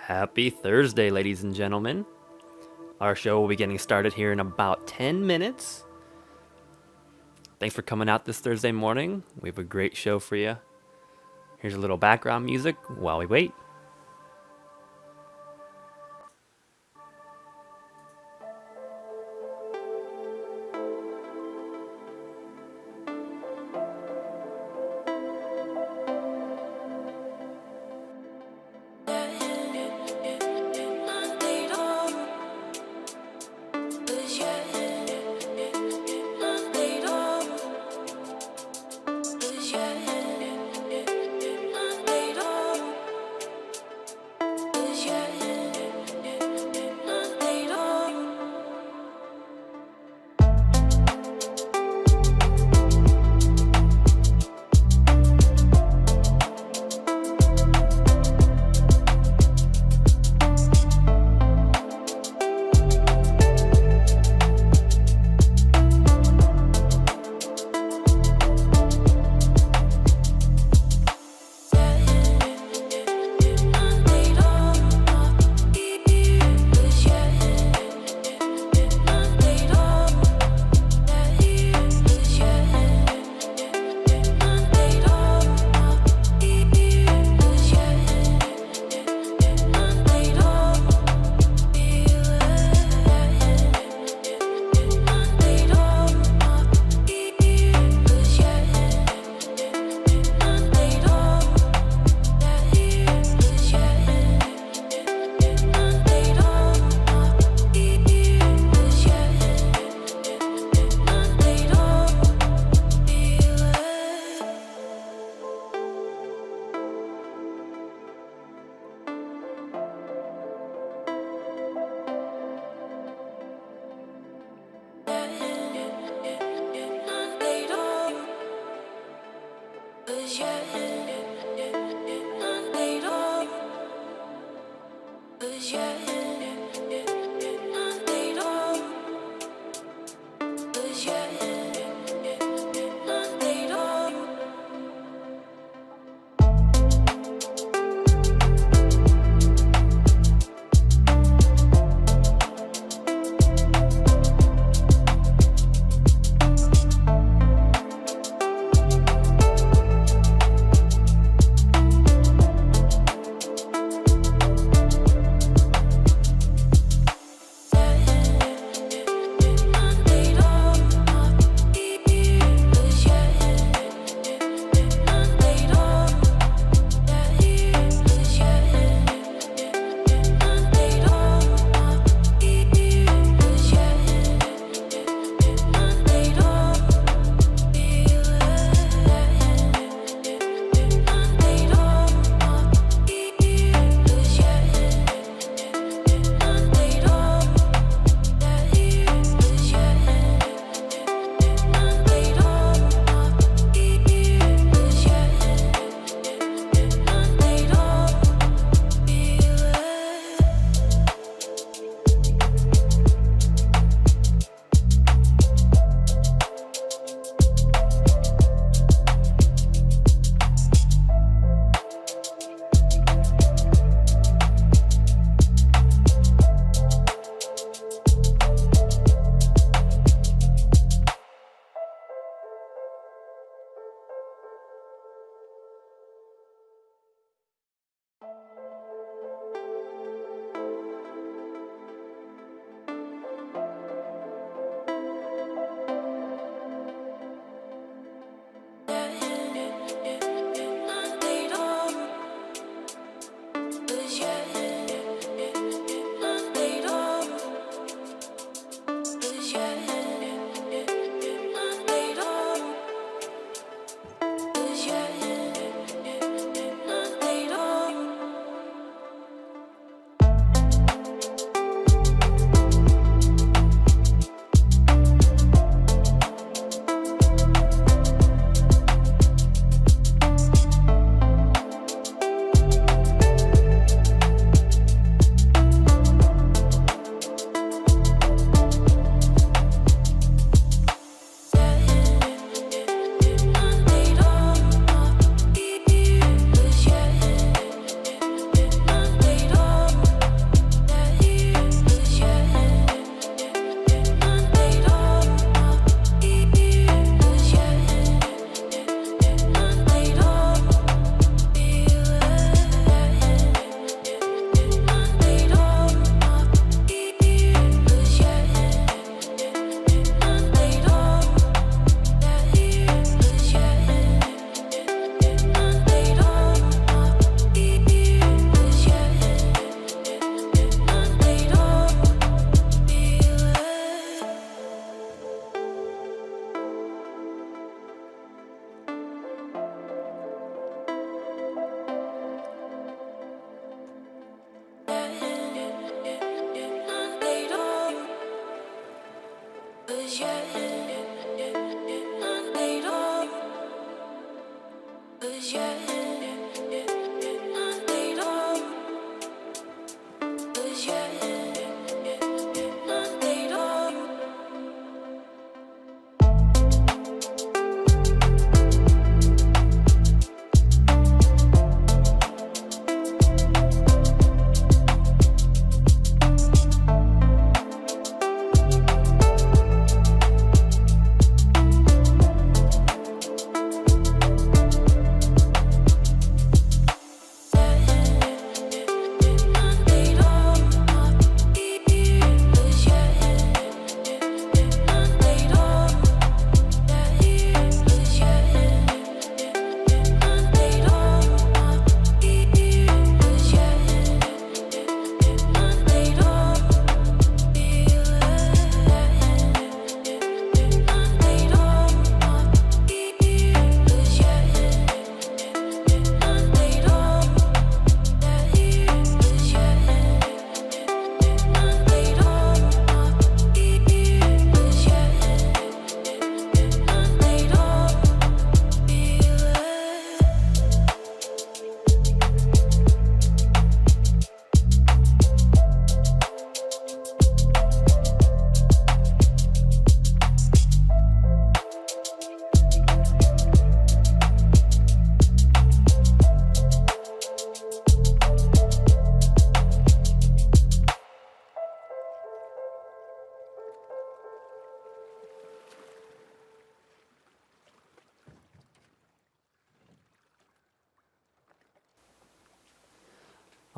Happy Thursday, ladies and gentlemen. Our show will be getting started here in about 10 minutes. Thanks for coming out this Thursday morning. We have a great show for you. Here's a little background music while we wait.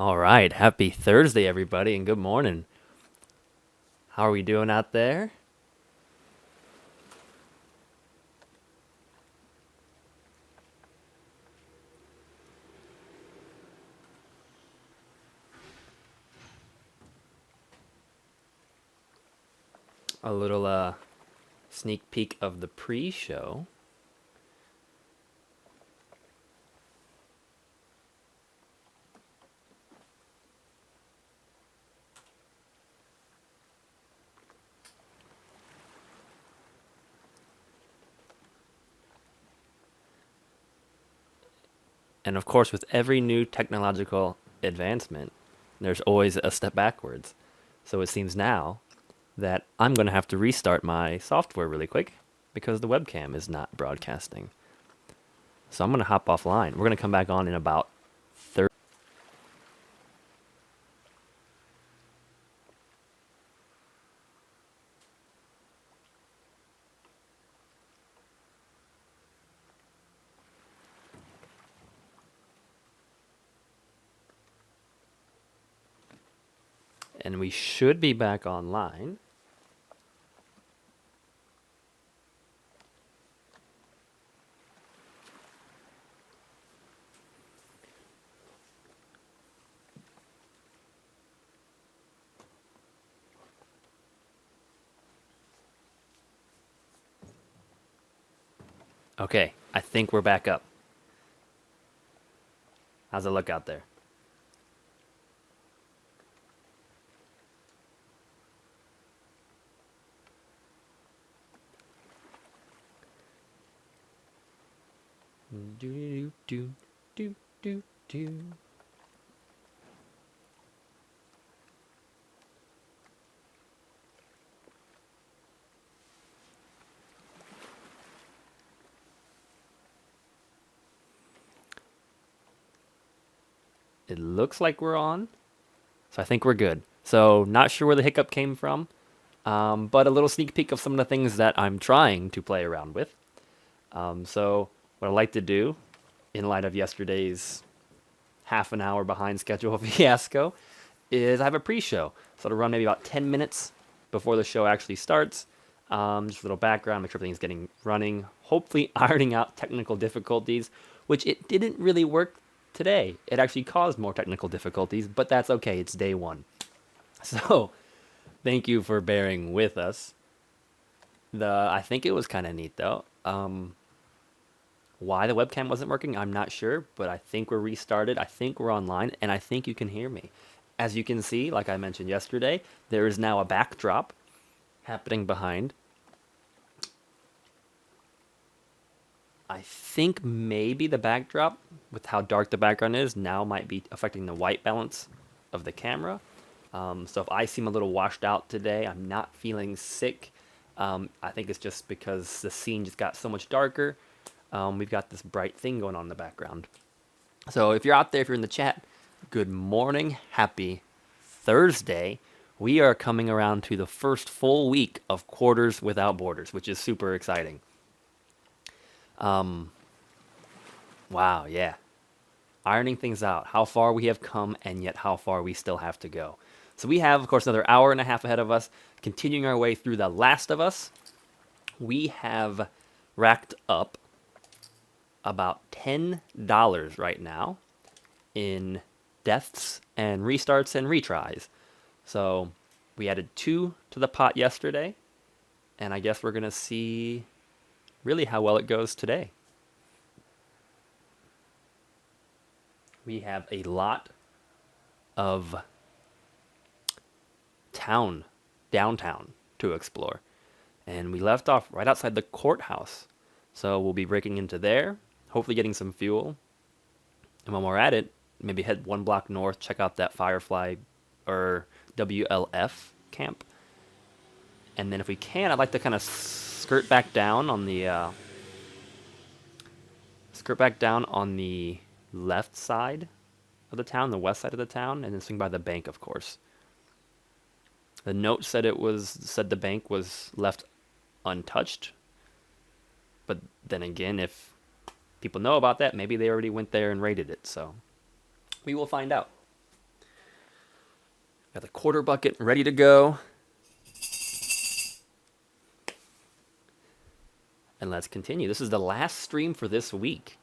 All right, happy Thursday, everybody, and good morning. How are we doing out there? A little sneak peek of the pre-show. And of course, with every new technological advancement, there's always a step backwards. So it seems now that I'm going to have to restart my software really quick because the webcam is not broadcasting. So I'm going to hop offline. We're going to come back on in about 30. And we should be back online. Okay, I think we're back up. How's it look out there? Do do do do do. It looks like we're on, so I think we're good. So not sure where the hiccup came from, but a little sneak peek of some of the things that I'm trying to play around with. So what I like to do, in light of yesterday's half an hour behind schedule fiasco, is I have a pre-show. So it'll run maybe about 10 minutes before the show actually starts. Just a little background, make sure everything's getting running. Hopefully ironing out technical difficulties, which it didn't really work today. It actually caused more technical difficulties, but that's okay. It's day one. So thank you for bearing with us. I think it was kind of neat though. Why the webcam wasn't working, I'm not sure, but I think we're restarted. I think we're online, and I think you can hear me. As you can see, like I mentioned yesterday, there is now a backdrop happening behind. I think maybe the backdrop, with how dark the background is, now might be affecting the white balance of the camera. So if I seem a little washed out today, I'm not feeling sick. I think it's just because the scene just got so much darker. We've got this bright thing going on in the background. So if you're out there, if you're in the chat, good morning. Happy Thursday. We are coming around to the first full week of Quarters Without Borders, which is super exciting. Wow, yeah. Ironing things out, how far we have come and yet how far we still have to go. So we have, of course, another hour and a half ahead of us, continuing our way through The Last of Us. We have racked up about $10 right now in deaths and restarts and retries. So we added 2 to the pot yesterday, and I guess we're going to see really how well it goes today. We have a lot of downtown to explore. And we left off right outside the courthouse. So we'll be breaking into there, hopefully getting some fuel. And when we're at it, maybe head 1 block north, check out that Firefly or WLF camp. And then if we can, I'd like to kind of skirt back down on the left side of the town, the west side of the town, and then swing by the bank, of course. The note said the bank was left untouched. But then again, if people know about that, maybe they already went there and raided it. So we will find out. Got the quarter bucket ready to go. And let's continue. This is the last stream for this week.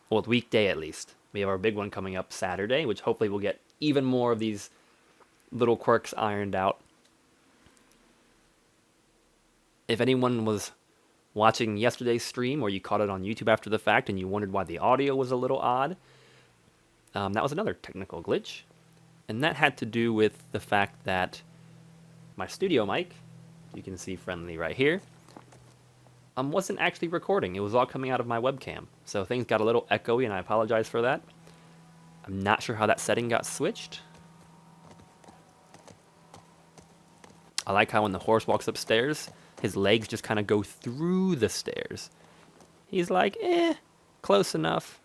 Well, weekday at least. We have our big one coming up Saturday, which hopefully we'll get even more of these little quirks ironed out. If anyone was watching yesterday's stream or you caught it on YouTube after the fact and you wondered why the audio was a little odd, that was another technical glitch. And that had to do with the fact that my studio mic, you can see friendly right here, wasn't actually recording. It was all coming out of my webcam. So things got a little echoey and I apologize for that. I'm not sure how that setting got switched. I like how when the horse walks upstairs, his legs just kind of go through the stairs. He's like, close enough.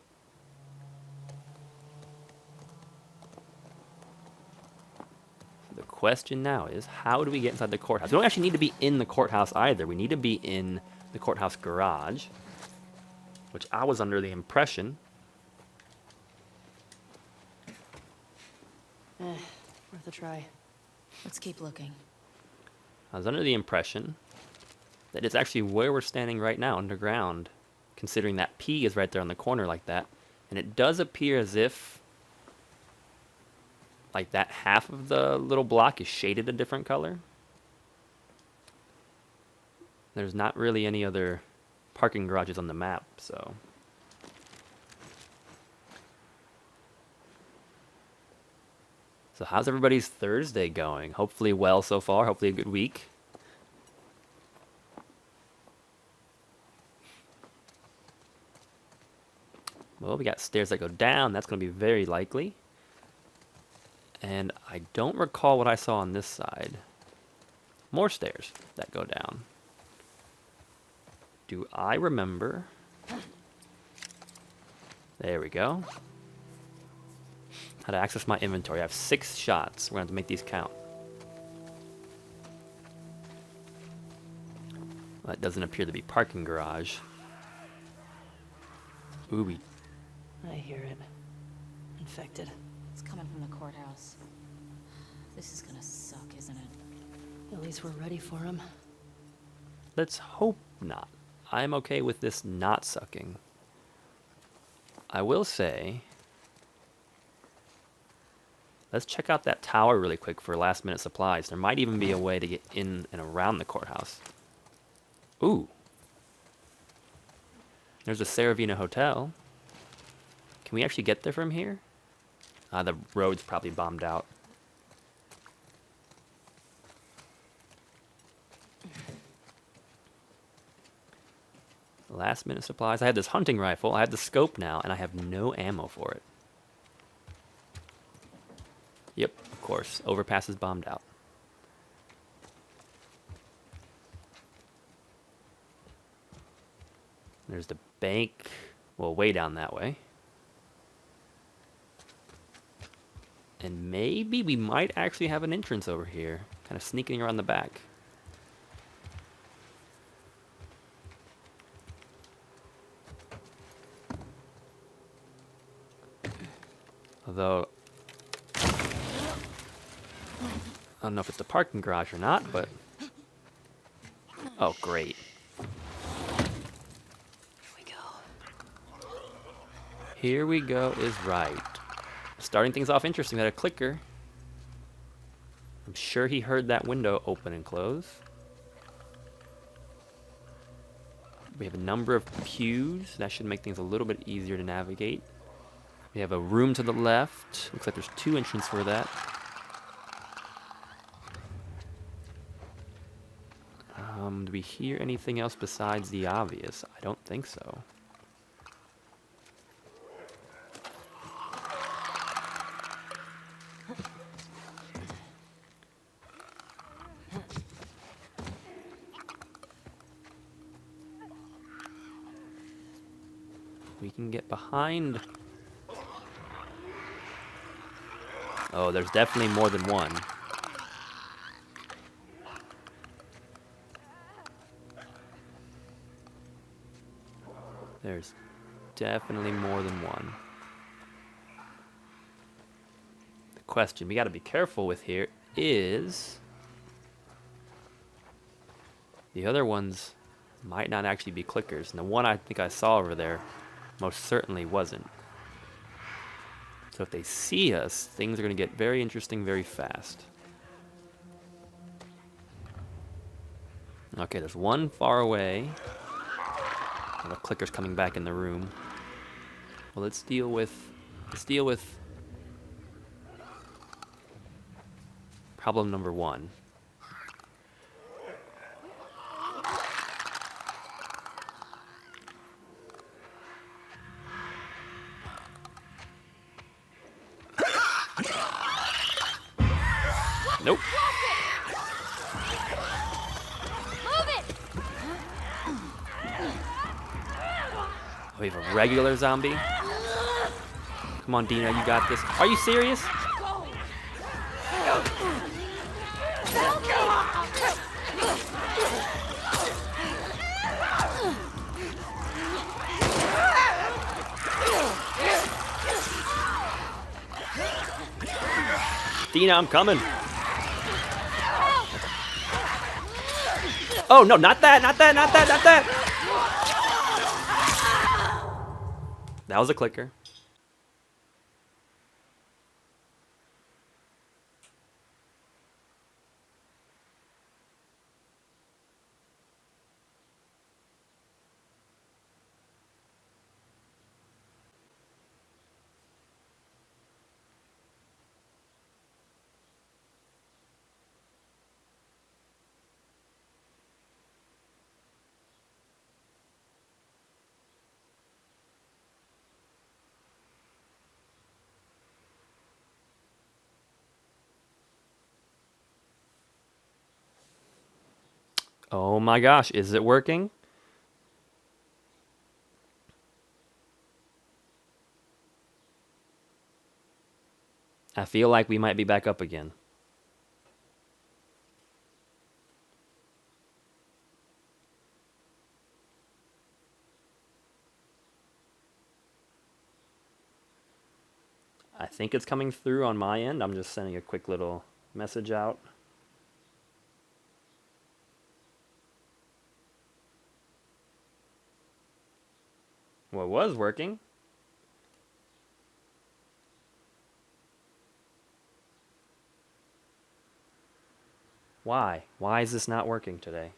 The question now is, how do we get inside the courthouse? We don't actually need to be in the courthouse either. We need to be in the courthouse garage, which I was under the impression. Worth a try. Let's keep looking. I was under the impression that it's actually where we're standing right now, underground, considering that P is right there on the corner like that. And it does appear as if like that half of the little block is shaded a different color. There's not really any other parking garages on the map, so. So how's everybody's Thursday going? Hopefully well so far, hopefully a good week. Well, we got stairs that go down. That's going to be very likely. And I don't recall what I saw on this side. More stairs that go down. Do I remember? There we go. How to access my inventory. I have 6 shots. We're going to have to make these count. Well, that doesn't appear to be parking garage. Ooh, I hear it. Infected. It's coming from the courthouse. This is gonna suck, isn't it? At least we're ready for him. let's hope not. I'm okay with this not sucking. I will say, let's check out that tower really quick for last minute supplies. There might even be a way to get in and around the courthouse. Ooh. There's a Saravina Hotel. Can we actually get there from here? The road's probably bombed out. Last minute supplies. I had this hunting rifle. I have the scope now, and I have no ammo for it. Yep, of course. Overpass is bombed out. There's the bank. Well, way down that way. And maybe we might actually have an entrance over here. Kind of sneaking around the back. Although, I don't know if it's a parking garage or not, but... Oh, great. Here we go is right. Starting things off interesting. We had a clicker. I'm sure he heard that window open and close. We have a number of pews. That should make things a little bit easier to navigate. We have a room to the left. Looks like there's 2 entrances for that. Do we hear anything else besides the obvious? I don't think so. We can get behind. Oh, there's definitely more than one. There's definitely more than one. The question we got to be careful with here is the other ones might not actually be clickers. And the one I think I saw over there most certainly wasn't. So if they see us, things are going to get very interesting very fast. Okay, there's one far away. The clicker's coming back in the room. Well, let's deal with problem number one. Nope. We have a regular zombie. Come on, Dina, you got this. Are you serious? Dina, I'm coming. Oh, no, not that, not that, not that, not that. That was a clicker. Oh my gosh, is it working? I feel like we might be back up again. I think it's coming through on my end. I'm just sending a quick little message out. Well, it was working. Why? Why is this not working today?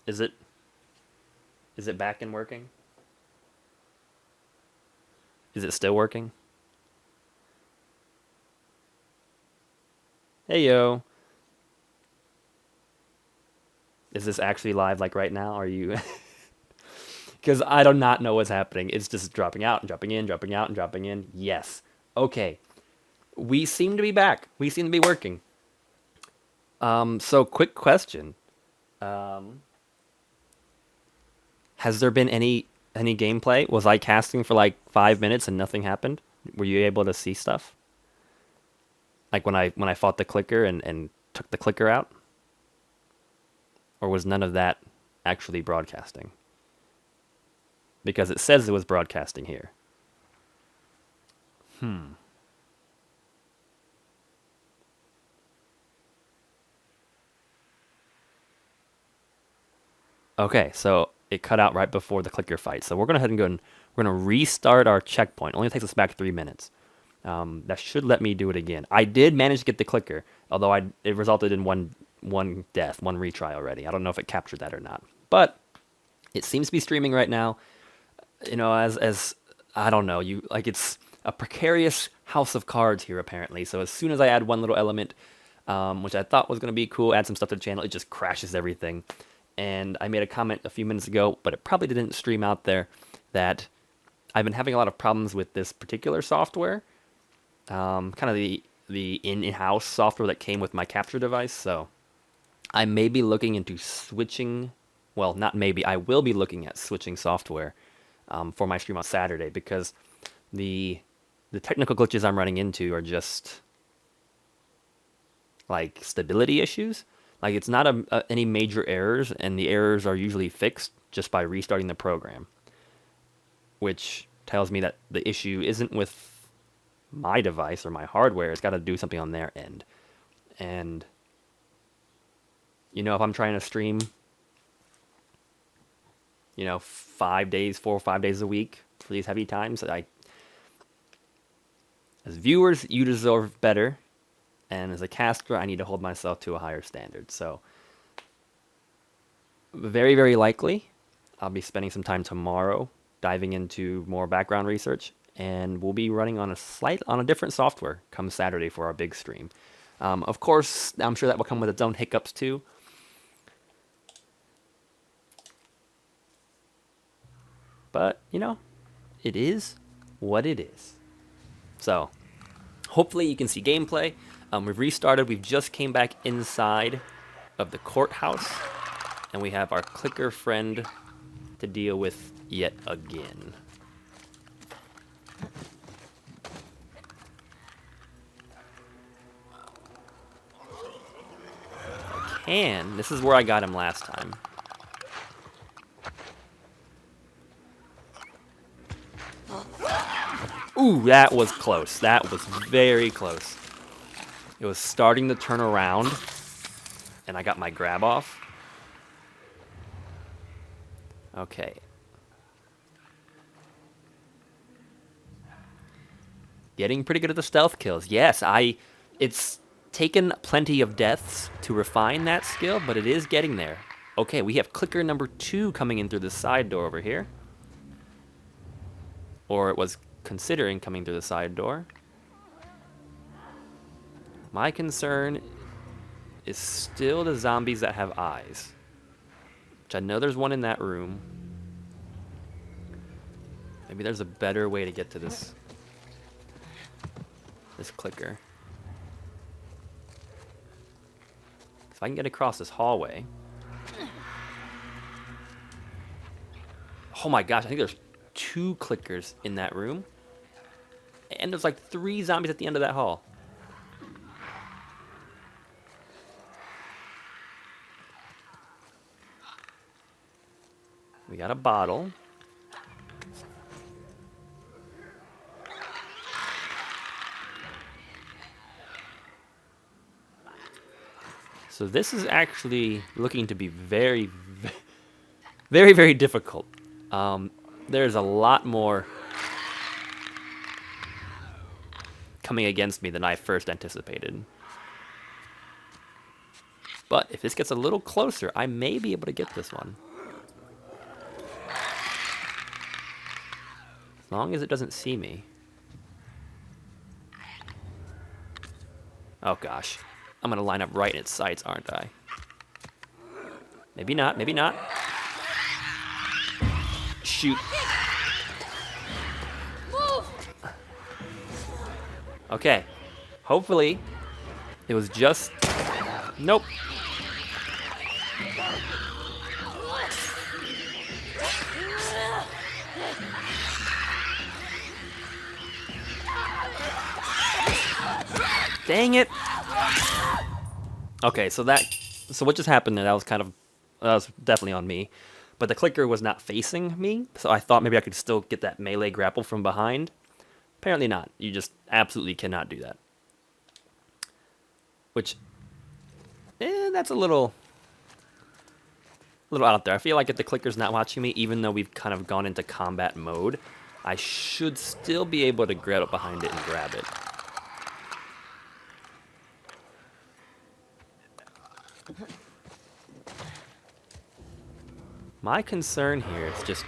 Is it back and working? Is it still working? Hey yo. Is this actually live like right now? Are you because I do not know what's happening. It's just dropping out and dropping in, dropping out and dropping in. Yes. Okay. We seem to be back. We seem to be working. So quick question. Has there been any gameplay? Was I casting for like 5 minutes and nothing happened? Were you able to see stuff? Like when I fought the clicker and took the clicker out? Or was none of that actually broadcasting? Because it says it was broadcasting here. Okay, so it cut out right before the clicker fight. So we're going to head and go and we're going to restart our checkpoint. It only takes us back 3 minutes. That should let me do it again. I did manage to get the clicker, although it resulted in one death, one retry already. I don't know if it captured that or not. But it seems to be streaming right now. You know, as I don't know, it's a precarious house of cards here apparently. So as soon as I add one little element, which I thought was going to be cool, add some stuff to the channel, it just crashes everything. And I made a comment a few minutes ago, but it probably didn't stream out there, that I've been having a lot of problems with this particular software, kind of the in-house software that came with my capture device. So I may be looking into switching. Well, not maybe. I will be looking at switching software for my stream on Saturday, because the technical glitches I'm running into are just like stability issues. Like it's not any major errors, and the errors are usually fixed just by restarting the program. which tells me that the issue isn't with my device or my hardware. It's got to do something on their end. And, you know, if I'm trying to stream, you know, 5 days, 4 or 5 days a week for these heavy times, as viewers, you deserve better. And as a caster, I need to hold myself to a higher standard. So, very, very likely, I'll be spending some time tomorrow diving into more background research, and we'll be running on a different software come Saturday for our big stream. Of course, I'm sure that will come with its own hiccups too. But, you know, it is what it is. So, hopefully you can see gameplay. We've restarted. We've just came back inside of the courthouse, and we have our clicker friend to deal with yet again. This is where I got him last time. Ooh, that was close. That was very close. It was starting to turn around, and I got my grab off. Okay. Getting pretty good at the stealth kills. Yes, it's taken plenty of deaths to refine that skill, but it is getting there. Okay, we have clicker number 2 coming in through the side door over here. Or it was considering coming through the side door. My concern is still the zombies that have eyes. Which I know there's one in that room. Maybe there's a better way to get to this clicker. If I can get across this hallway. Oh my gosh, I think there's 2 clickers in that room. And there's like 3 zombies at the end of that hall. We got a bottle. So this is actually looking to be very, very, very difficult. There's a lot more coming against me than I first anticipated. But if this gets a little closer, I may be able to get this one. As long as it doesn't see me. Oh gosh. I'm gonna line up right in its sights, aren't I? Maybe not, maybe not. Shoot. Okay. Hopefully, it was just... Nope. Dang it. Okay, so what just happened there, that was definitely on me. But the clicker was not facing me, so I thought maybe I could still get that melee grapple from behind. Apparently not. You just absolutely cannot do that. Which, that's a little out there. I feel like if the clicker's not watching me, even though we've kind of gone into combat mode, I should still be able to get up behind it and grab it. My concern here is just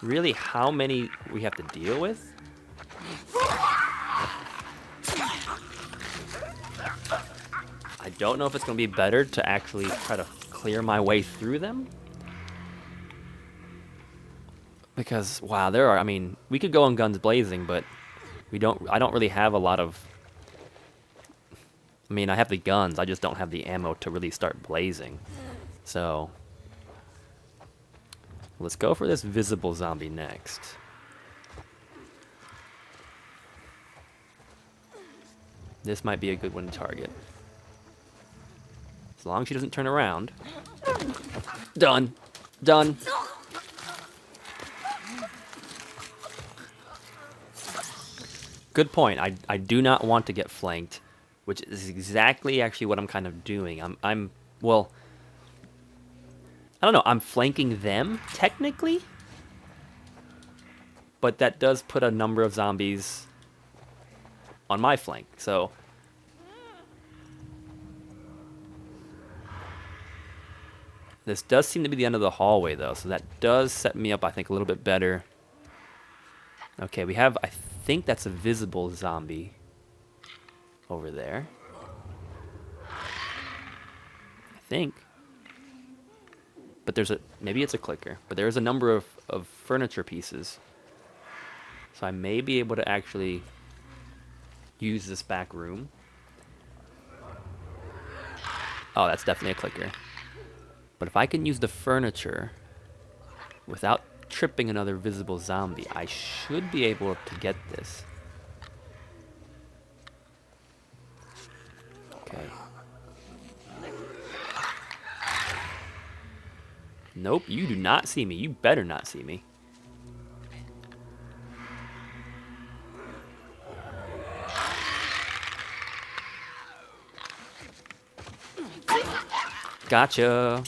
really how many we have to deal with. I don't know if it's going to be better to actually try to clear my way through them. Because, wow, I mean, we could go on guns blazing, but I don't really have a lot of... I mean, I have the guns, I just don't have the ammo to really start blazing. So... let's go for this visible zombie next. This might be a good one to target. As long as she doesn't turn around. Done. Done. Good point. I do not want to get flanked, which is exactly actually what I'm kind of doing. Well, I don't know. I'm flanking them, technically. But that does put a number of zombies on my flank, so... This does seem to be the end of the hallway, though, so that does set me up, I think, a little bit better. Okay, we have... I think that's a visible zombie over there. I think. But there's a... Maybe it's a clicker. But there's a number of furniture pieces. So I may be able to actually use this back room. Oh, that's definitely a clicker. But if I can use the furniture without tripping another visible zombie, I should be able to get this. Okay. Nope, you do not see me. You better not see me. Gotcha.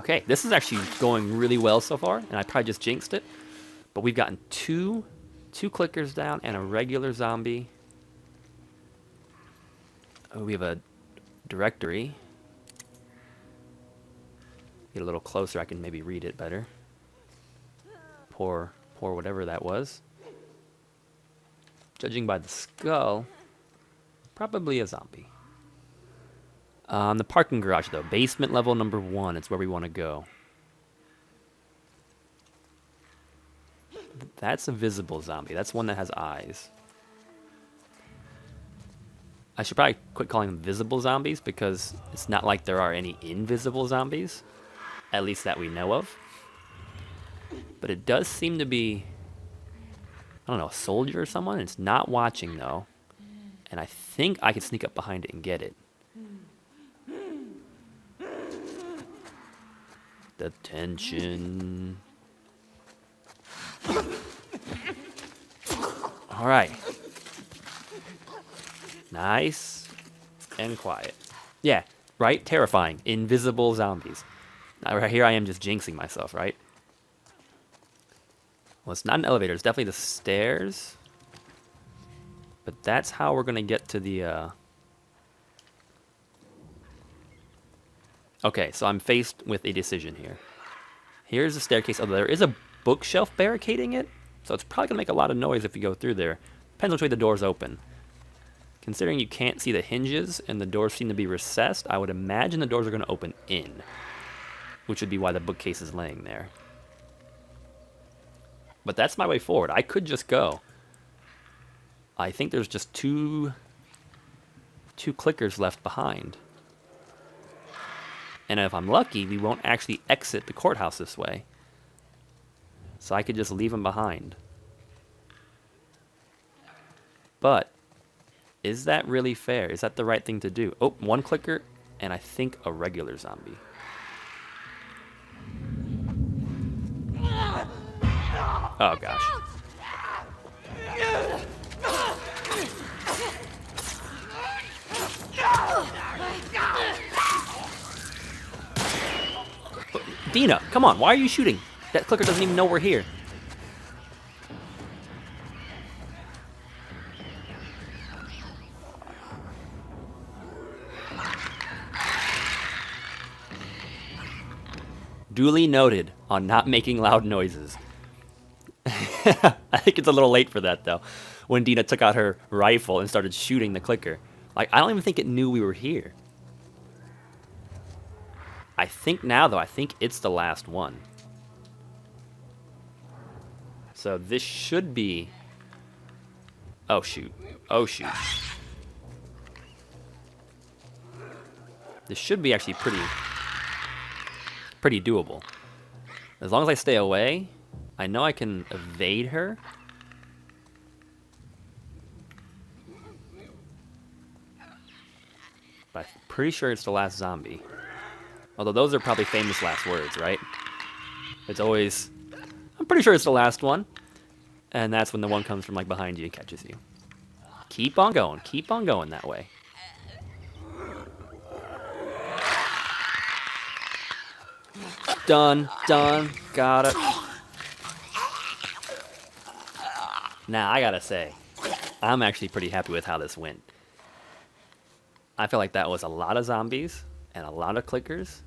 Okay, this is actually going really well so far, and I probably just jinxed it. But we've gotten two clickers down and a regular zombie. Oh, we have a directory. Get a little closer, I can maybe read it better. Poor whatever that was. Judging by the skull, probably a zombie. The parking garage, though. Basement level number 1 is where we want to go. That's a visible zombie. That's one that has eyes. I should probably quit calling them visible zombies because it's not like there are any invisible zombies. At least that we know of. But it does seem to be, I don't know, a soldier or someone. It's not watching, though. And I think I could sneak up behind it and get it. The tension. All right. Nice and quiet. Yeah, right? Terrifying. Invisible zombies. Now, right here I am just jinxing myself, right? Well, it's not an elevator. It's definitely the stairs. But that's how we're going to get to the... Okay, so I'm faced with a decision here. Here's the staircase. Although there is a bookshelf barricading it, so it's probably going to make a lot of noise if you go through there. Depends which way the doors open. Considering you can't see the hinges and the doors seem to be recessed, I would imagine the doors are going to open in. Which would be why the bookcase is laying there. But that's my way forward. I could just go. I think there's just two clickers left behind. And if I'm lucky, we won't actually exit the courthouse this way. So I could just leave them behind. But, is that really fair? Is that the right thing to do? Oh, one clicker, and I think a regular zombie. Oh, gosh. Dina, come on, why are you shooting? That clicker doesn't even know we're here. Duly noted on not making loud noises. I think it's a little late for that, though, when Dina took out her rifle and started shooting the clicker. Like, I don't even think it knew we were here. I think now, though, I think it's the last one. So this should be... Oh, shoot. Oh, shoot. This should be actually pretty doable. As long as I stay away, I know I can evade her. But I'm pretty sure it's the last zombie. Although those are probably famous last words, right? It's always... I'm pretty sure it's the last one. And that's when the one comes from like behind you and catches you. Keep on going. Keep on going that way. Done. Done. Got it. Now, I gotta say, I'm actually pretty happy with how this went. I feel like that was a lot of zombies and a lot of clickers.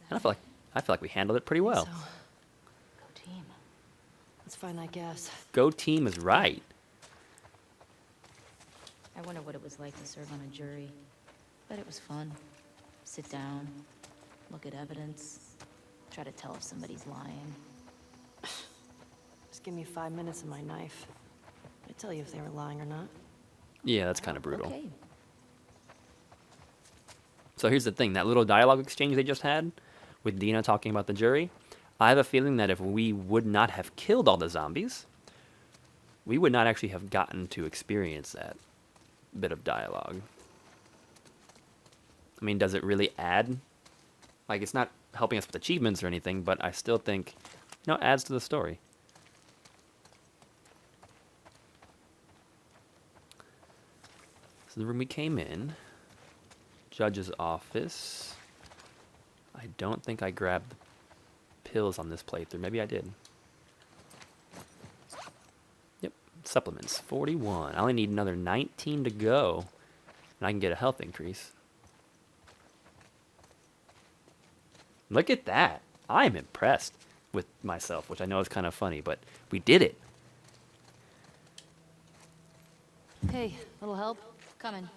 And I feel like we handled it pretty well. So, Go team. let's find that gas. Go team is right. I wonder what it was like to serve on a jury. Bet it was fun. Sit down, look at evidence, try to tell if somebody's lying. Just give me 5 minutes and my knife. I'd tell you if they were lying or not. Yeah, that's kind of brutal. Okay. So here's the thing, that little dialogue exchange they just had with Dina talking about the jury, I have a feeling that if we would not have killed all the zombies, we would not actually have gotten to experience that bit of dialogue. I mean, does it really add? Like, it's not helping us with achievements or anything, but I still think, it adds to the story. So the room we came in, judge's office. I don't think I grabbed the pills on this playthrough. Maybe I did. Yep, supplements, 41. I only need another 19 to go, and I can get a health increase. Look at that. I'm impressed with myself, which I know is kind of funny, but we did it. Hey, little help? Coming.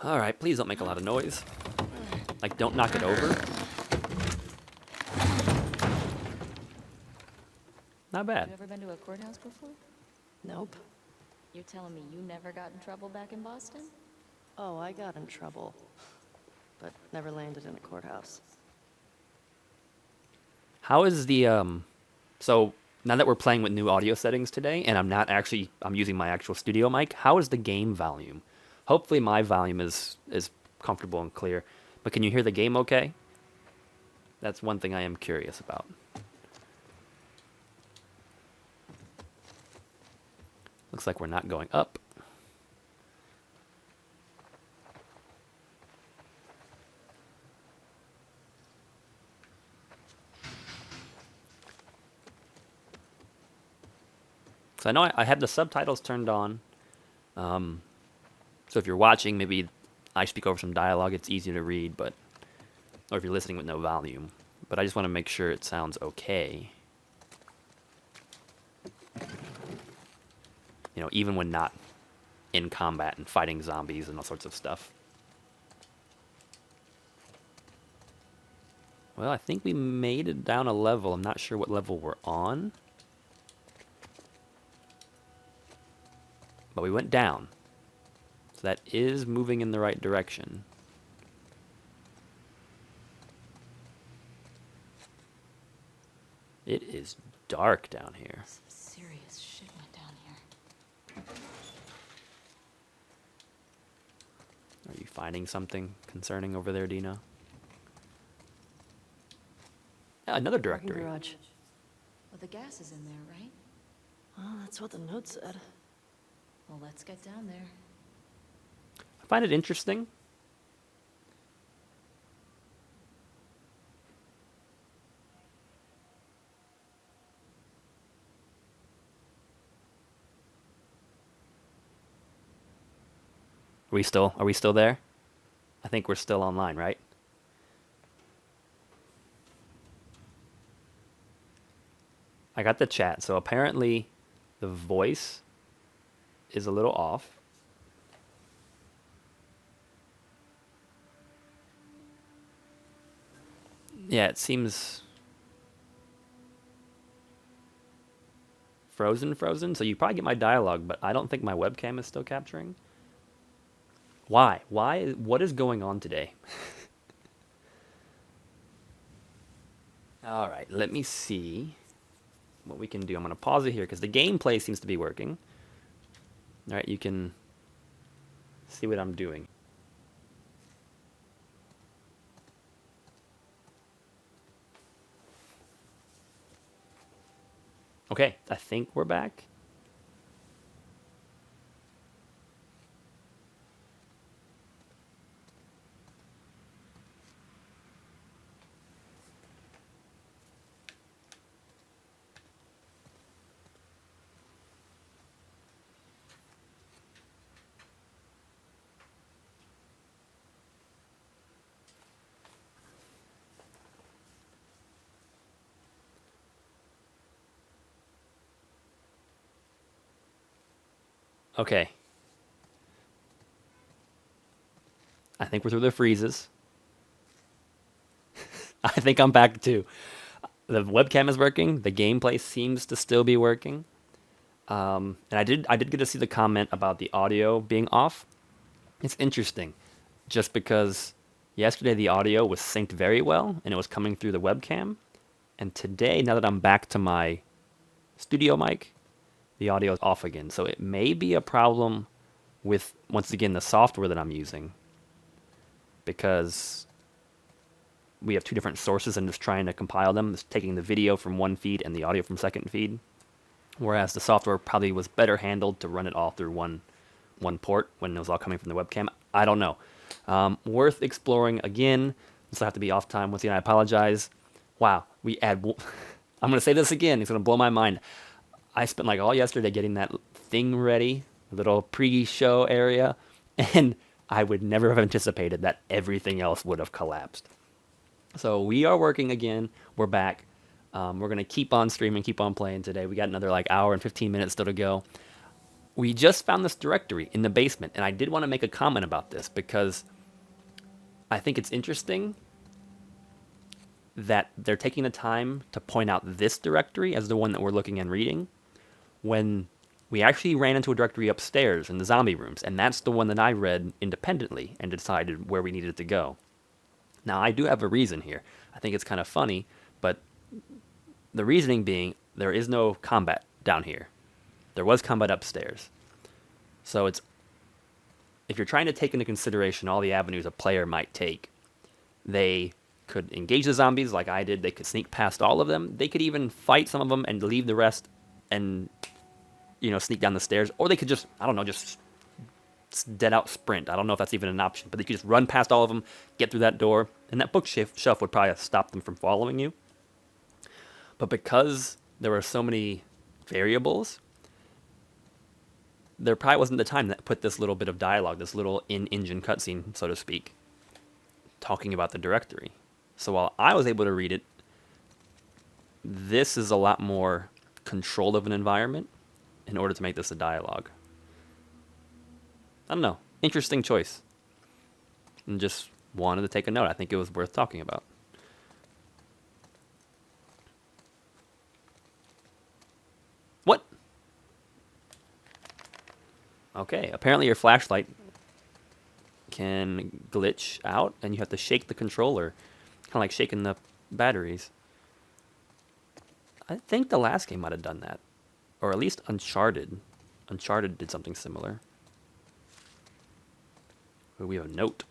All right, please don't make a lot of noise. Like, don't knock it over. Not bad. You ever been to a courthouse before? Nope. You're telling me you never got in trouble back in Boston? Oh, I got in trouble. But never landed in a courthouse. How is the, so now that we're playing with new audio settings today, and I'm using my actual studio mic, how is the game volume? Hopefully my volume is comfortable and clear, but can you hear the game okay? That's one thing I am curious about. Looks like we're not going up. So I know I had the subtitles turned on. So if you're watching, maybe I speak over some dialogue. It's easier to read, or if you're listening with no volume. But I just want to make sure it sounds okay. Even when not in combat and fighting zombies and all sorts of stuff. Well, I think we made it down a level. I'm not sure what level we're on. But we went down. So that is moving in the right direction. It is dark down here. Some serious shit went down here. Are you finding something concerning over there, Dina? Yeah, another Parking directory. garage. Well, the gas is in there, right? Well, that's what the note said. Well, let's get down there. I find it interesting. Are we still there? I think we're still online, right? I got the chat, so apparently the voice is a little off. Yeah, it seems frozen. So you probably get my dialogue, but I don't think my webcam is still capturing. Why? What is going on today? All right, let me see what we can do. I'm going to pause it here because the gameplay seems to be working. All right, you can see what I'm doing. Okay, I think we're back. Okay. I think we're through the freezes. I think I'm back too. The webcam is working. The gameplay seems to still be working. And I did get to see the comment about the audio being off. It's interesting, just because yesterday the audio was synced very well and it was coming through the webcam, and today, now that I'm back to my studio mic, the audio is off again. So it may be a problem with, once again, the software that I'm using, because we have two different sources and just trying to compile them. It's taking the video from one feed and the audio from second feed, whereas the software probably was better handled to run it all through one port when it was all coming from the webcam. I don't know. Worth exploring again. This will have to be off time. Once again, I apologize. Wow, we add. I'm gonna say this again. It's gonna blow my mind. I spent like all yesterday getting that thing ready, little pre-show area, and I would never have anticipated that everything else would have collapsed. So we are working again. We're back. We're gonna keep on streaming, keep on playing today. We got another like hour and 15 minutes still to go. We just found this directory in the basement, and I did want to make a comment about this because I think it's interesting that they're taking the time to point out this directory as the one that we're looking and reading, when we actually ran into a directory upstairs in the zombie rooms, and that's the one that I read independently and decided where we needed to go. Now, I do have a reason here. I think it's kind of funny, but the reasoning being there is no combat down here. There was combat upstairs. So it's, if you're trying to take into consideration all the avenues a player might take, they could engage the zombies like I did. They could sneak past all of them. They could even fight some of them and leave the rest and, sneak down the stairs. Or they could just, I don't know, just dead out sprint. I don't know if that's even an option, but they could just run past all of them, get through that door, and that bookshelf would probably stop them from following you. But because there were so many variables, there probably wasn't the time that put this little bit of dialogue, this little in-engine cutscene, so to speak, talking about the directory. So while I was able to read it, this is a lot more control of an environment in order to make this a dialogue. I don't know. Interesting choice. And just wanted to take a note. I think it was worth talking about. What? Okay, apparently your flashlight can glitch out and you have to shake the controller. Kind of like shaking the batteries. I think the last game might have done that. Or at least Uncharted. Uncharted did something similar. Ooh, we have a note.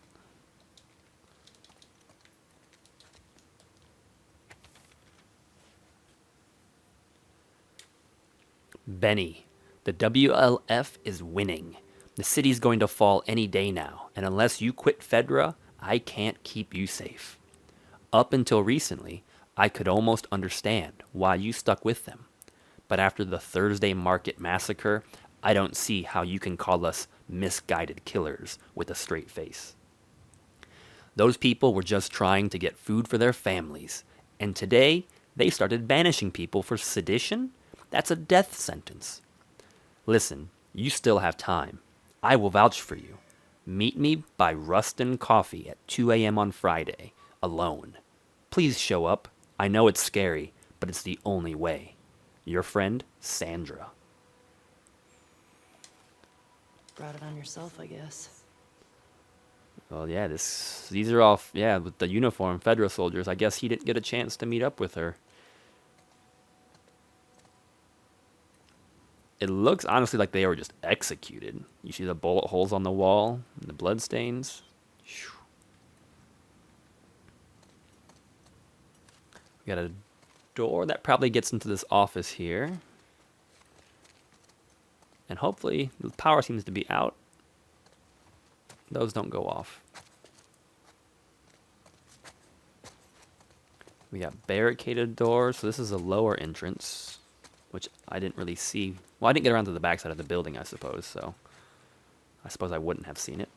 Benny, the WLF is winning. The city's going to fall any day now, and unless you quit Fedra, I can't keep you safe. Up until recently, I could almost understand why you stuck with them. But after the Thursday Market massacre, I don't see how you can call us misguided killers with a straight face. Those people were just trying to get food for their families, and today they started banishing people for sedition? That's a death sentence. Listen, you still have time. I will vouch for you. Meet me by Rustin Coffee at 2 a.m. on Friday, alone. Please show up. I know it's scary, but it's the only way. Your friend, Sandra. Brought it on yourself, I guess. Well, yeah, these are all, with the uniform, Fedra soldiers. I guess he didn't get a chance to meet up with her. It looks honestly like they were just executed. You see the bullet holes on the wall, and the blood stains. We got a door that probably gets into this office here. And hopefully the power seems to be out. Those don't go off. We got barricaded doors, so this is a lower entrance, which I didn't really see. Well, I didn't get around to the backside of the building, I suppose, so I suppose I wouldn't have seen it.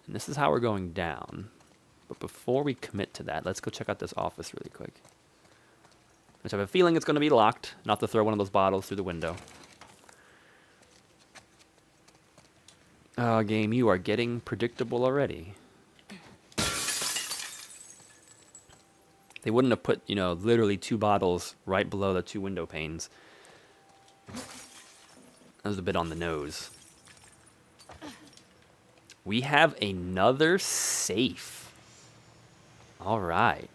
And this is how we're going down. But before we commit to that, let's go check out this office really quick. Which I have a feeling it's going to be locked, not to throw one of those bottles through the window. Game, you are getting predictable already. They wouldn't have put, literally 2 bottles right below the 2 window panes. That was a bit on the nose. We have another safe. All right.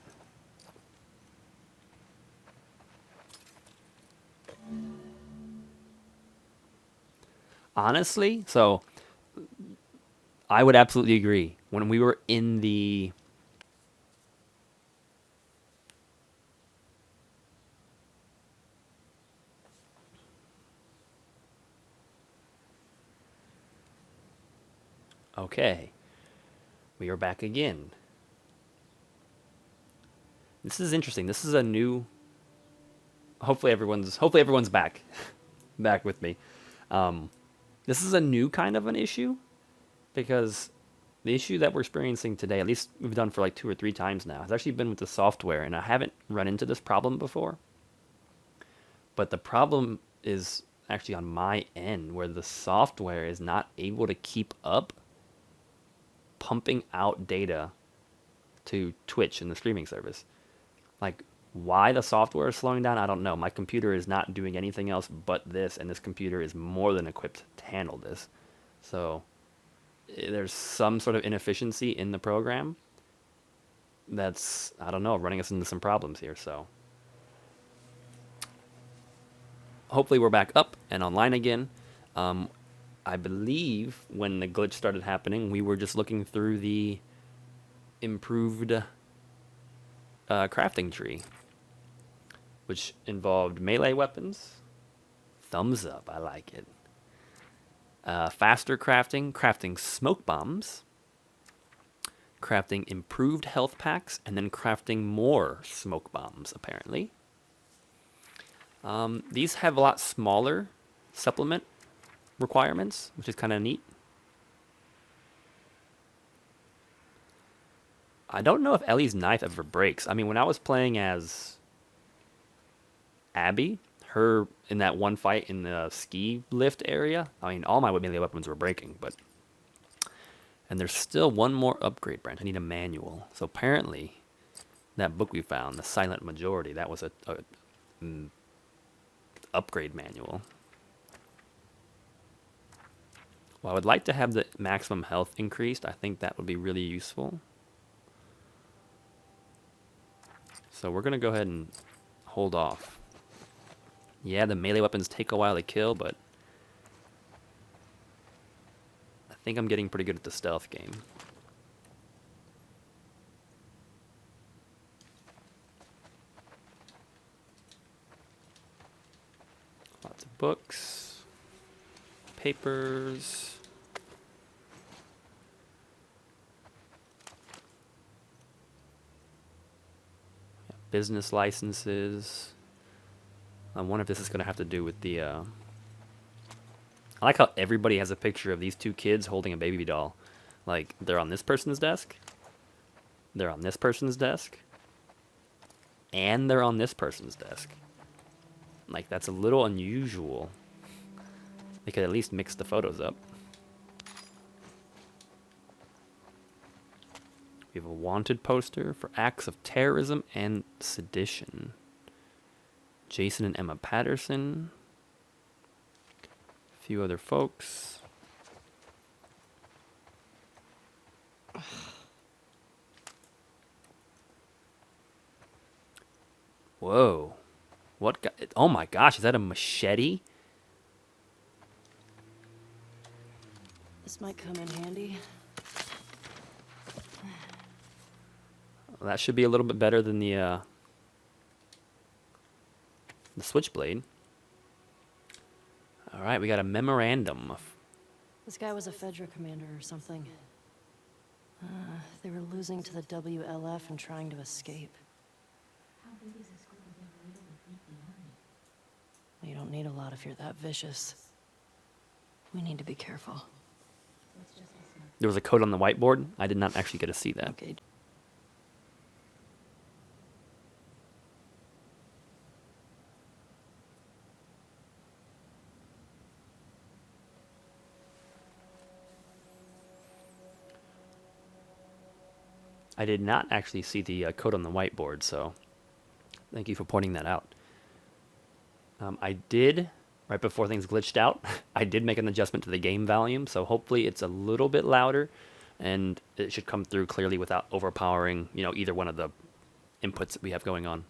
Honestly, so I would absolutely agree. When we were in the Okay. We are back again. This is interesting. This is a new hopefully everyone's back back with me. This is a new kind of an issue because the issue that we're experiencing today, at least we've done for like 2 or 3 times now, has actually been with the software, and I haven't run into this problem before. But the problem is actually on my end, where the software is not able to keep up pumping out data to Twitch and the streaming service. Like, why the software is slowing down, I don't know. My computer is not doing anything else but this, and this computer is more than equipped to handle this. So there's some sort of inefficiency in the program that's, I don't know, running us into some problems here. So hopefully we're back up and online again. I believe when the glitch started happening, we were just looking through the improved crafting tree, which involved melee weapons. Thumbs up, I like it. Faster crafting smoke bombs, crafting improved health packs, and then crafting more smoke bombs, apparently. These have a lot smaller supplement requirements, which is kind of neat. I don't know if Ellie's knife ever breaks. I mean, when I was playing as Abby, her in that one fight in the ski lift area, I mean, all my melee weapons were breaking, but... And there's still one more upgrade branch. I need a manual. So apparently, that book we found, The Silent Majority, that was a upgrade manual. Well, I would like to have the maximum health increased. I think that would be really useful. So we're going to go ahead and hold off. Yeah, the melee weapons take a while to kill, but I think I'm getting pretty good at the stealth game. Lots of books, papers. Business licenses. I wonder if this is going to have to do with the... I like how everybody has a picture of these 2 kids holding a baby doll. Like, they're on this person's desk. They're on this person's desk. And they're on this person's desk. Like, that's a little unusual. They could at least mix the photos up. We have a wanted poster for acts of terrorism and sedition. Jason and Emma Patterson. A few other folks. Whoa. What? Oh my gosh, is that a machete? This might come in handy. Well, that should be a little bit better than the switchblade. All right, we got a memorandum. This guy was a Fedra commander or something. They were losing to the WLF and trying to escape. You don't need a lot if you're that vicious. We need to be careful. There was a code on the whiteboard. I did not actually get to see that. Okay. I did not actually see the code on the whiteboard, so thank you for pointing that out. I did, right before things glitched out, I did make an adjustment to the game volume, so hopefully it's a little bit louder, and it should come through clearly without overpowering, either one of the inputs that we have going on.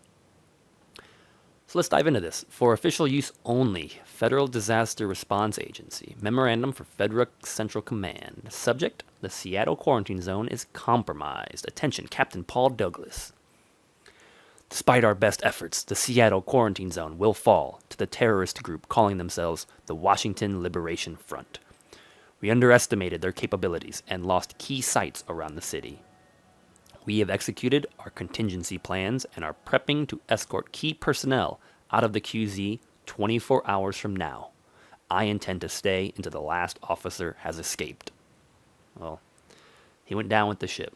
So let's dive into this. For official use only, Federal Disaster Response Agency. Memorandum for Fedra Central Command. Subject, the Seattle Quarantine Zone is compromised. Attention, Captain Paul Douglas. Despite our best efforts, the Seattle Quarantine Zone will fall to the terrorist group calling themselves the Washington Liberation Front. We underestimated their capabilities and lost key sites around the city. We have executed our contingency plans and are prepping to escort key personnel out of the QZ 24 hours from now. I intend to stay until the last officer has escaped. Well, he went down with the ship.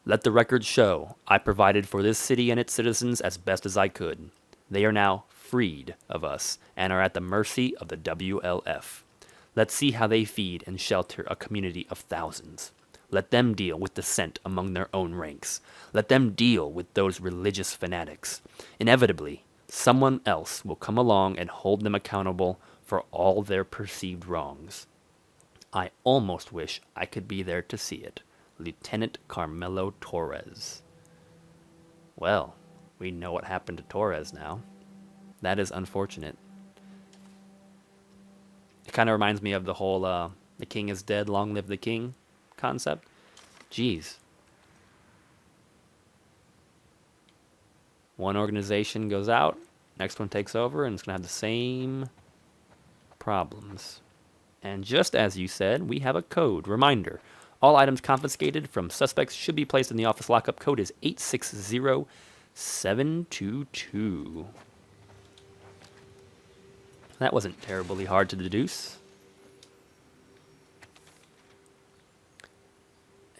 Let the record show I provided for this city and its citizens as best as I could. They are now freed of us and are at the mercy of the WLF. Let's see how they feed and shelter a community of thousands. Let them deal with dissent among their own ranks. Let them deal with those religious fanatics. Inevitably, someone else will come along and hold them accountable for all their perceived wrongs. I almost wish I could be there to see it. Lieutenant Carmelo Torres. Well, we know what happened to Torres now. That is unfortunate. It kind of reminds me of the whole the king is dead, long live the king concept. Jeez. One organization goes out, next one takes over, and it's going to have the same problems. And just as you said, we have a code. Reminder, all items confiscated from suspects should be placed in the office lockup. Code is 860722. That wasn't terribly hard to deduce.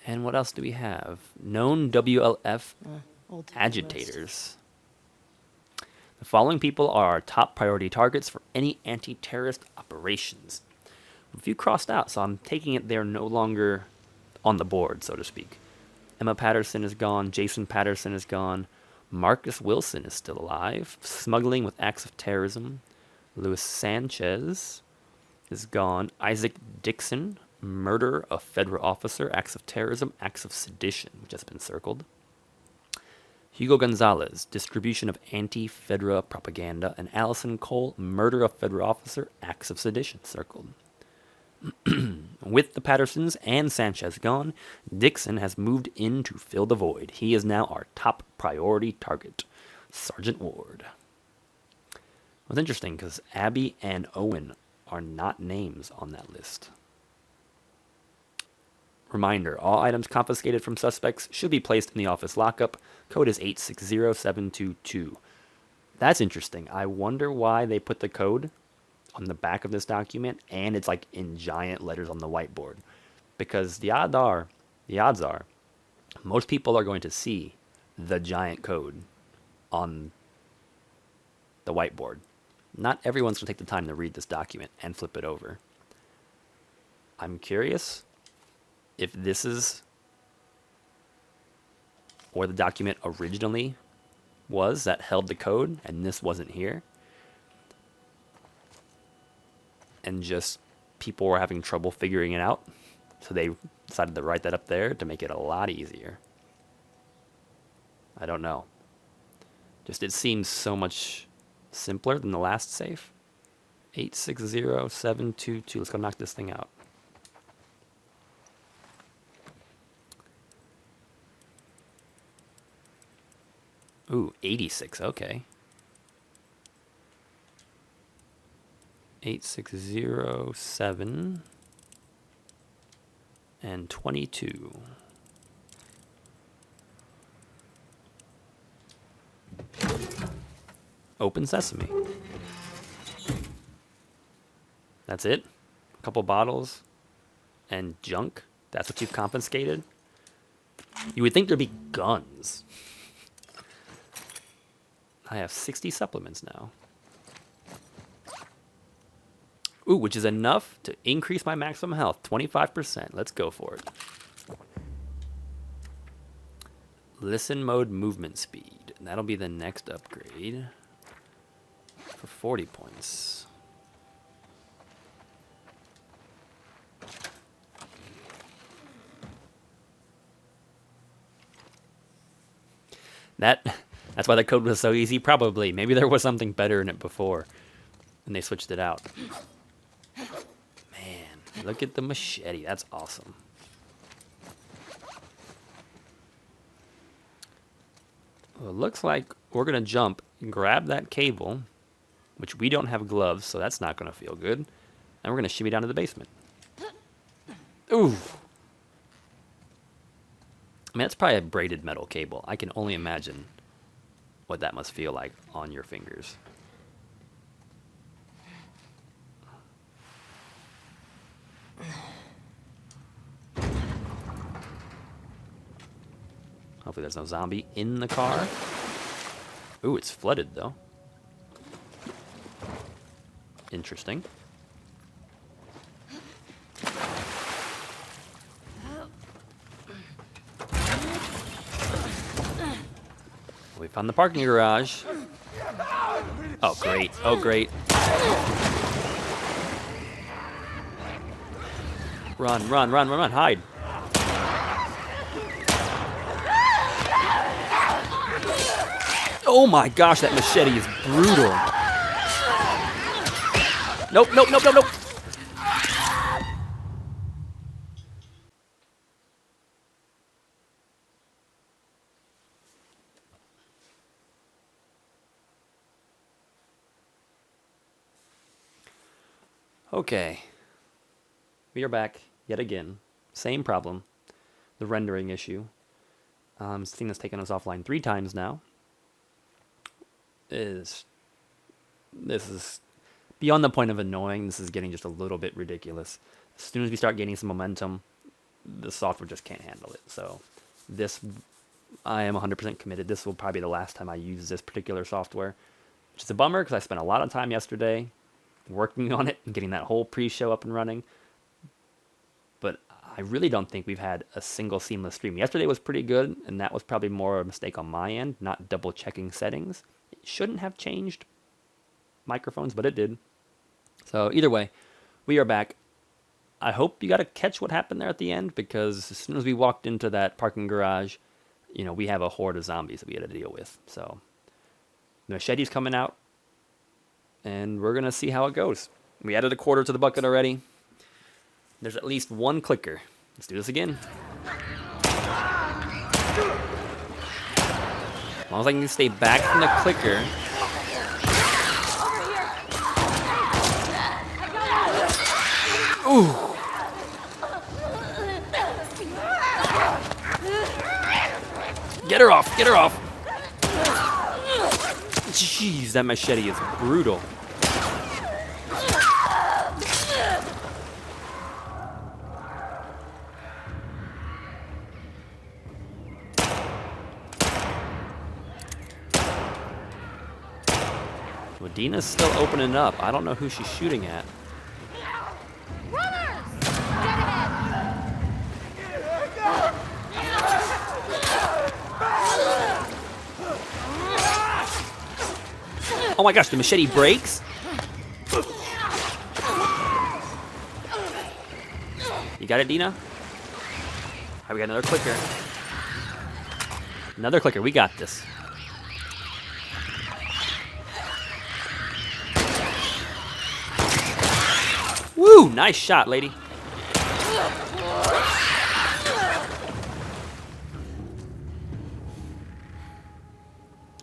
And what else do we have? Known WLF Old to-do agitators. The following people are our top priority targets for any anti-terrorist operations. A few crossed out, so I'm taking it they're no longer on the board, so to speak. Emma Patterson is gone. Jason Patterson is gone. Marcus Wilson is still alive. Smuggling with acts of terrorism. Luis Sanchez is gone. Isaac Dixon, murder of federal officer, acts of terrorism, acts of sedition, which has been circled. Hugo Gonzalez, distribution of anti-Fedra propaganda, and Allison Cole, murder of federal officer, acts of sedition, circled. With the Pattersons and Sanchez gone, Dixon has moved in to fill the void. He is now our top priority target, Sergeant Ward. It was interesting because Abby and Owen are not names on that list. Reminder, all items confiscated from suspects should be placed in the office lockup. Code is 860722. That's interesting. I wonder why they put the code on the back of this document and it's like in giant letters on the whiteboard. Because the odds are, most people are going to see the giant code on the whiteboard. Not everyone's going to take the time to read this document and flip it over. I'm curious if this is where the document originally was that held the code and this wasn't here. And just people were having trouble figuring it out. So they decided to write that up there to make it a lot easier. I don't know. Just it seems so much simpler than the last safe. 860722. Let's go knock this thing out. Ooh, 86. Okay. 8607 and 22. Open sesame. That's it? A couple bottles and junk? That's what you've confiscated? You would think there'd be guns. I have 60 supplements now. Ooh, which is enough to increase my maximum health. 25%. Let's go for it. Listen mode movement speed. And that'll be the next upgrade. For 40 points. That's why the code was so easy, probably. Maybe there was something better in it before. And they switched it out. Man, look at the machete. That's awesome. Well, it looks like we're going to jump and grab that cable, which we don't have gloves, so that's not going to feel good. And we're going to shimmy down to the basement. Ooh. I mean, that's probably a braided metal cable. I can only imagine what that must feel like on your fingers. Hopefully there's no zombie in the car. Ooh, it's flooded, though. Interesting. We found the parking garage. Oh, great. Oh, great. Run, run, run, run, run. Hide. Oh my gosh, that machete is brutal. Nope, nope, nope, nope, nope. Okay. We are back yet again. Same problem. The rendering issue. This thing that's taken us offline 3 times now. This is beyond the point of annoying. This is getting just a little bit ridiculous. As soon as we start gaining some momentum, the software just can't handle it. So this, I am 100% committed. This will probably be the last time I use this particular software, which is a bummer because I spent a lot of time yesterday working on it and getting that whole pre-show up and running. But I really don't think we've had a single seamless stream. Yesterday was pretty good, and that was probably more a mistake on my end, not double checking settings. It shouldn't have changed microphones, but it did. So either way, we are back. I hope you got to catch what happened there at the end, because as soon as we walked into that parking garage, you know, we have a horde of zombies that we had to deal with. So the machete's coming out, and we're going to see how it goes. We added a quarter to the bucket already. There's at least one clicker. Let's do this again. As long as I can stay back from the clicker. Ooh. Get her off! Get her off! Jeez, that machete is brutal. Well, Dina's still opening up. I don't know who she's shooting at. Oh my gosh, the machete breaks? You got it, Dina? All right, we got another clicker. Another clicker, we got this. Woo, nice shot, lady.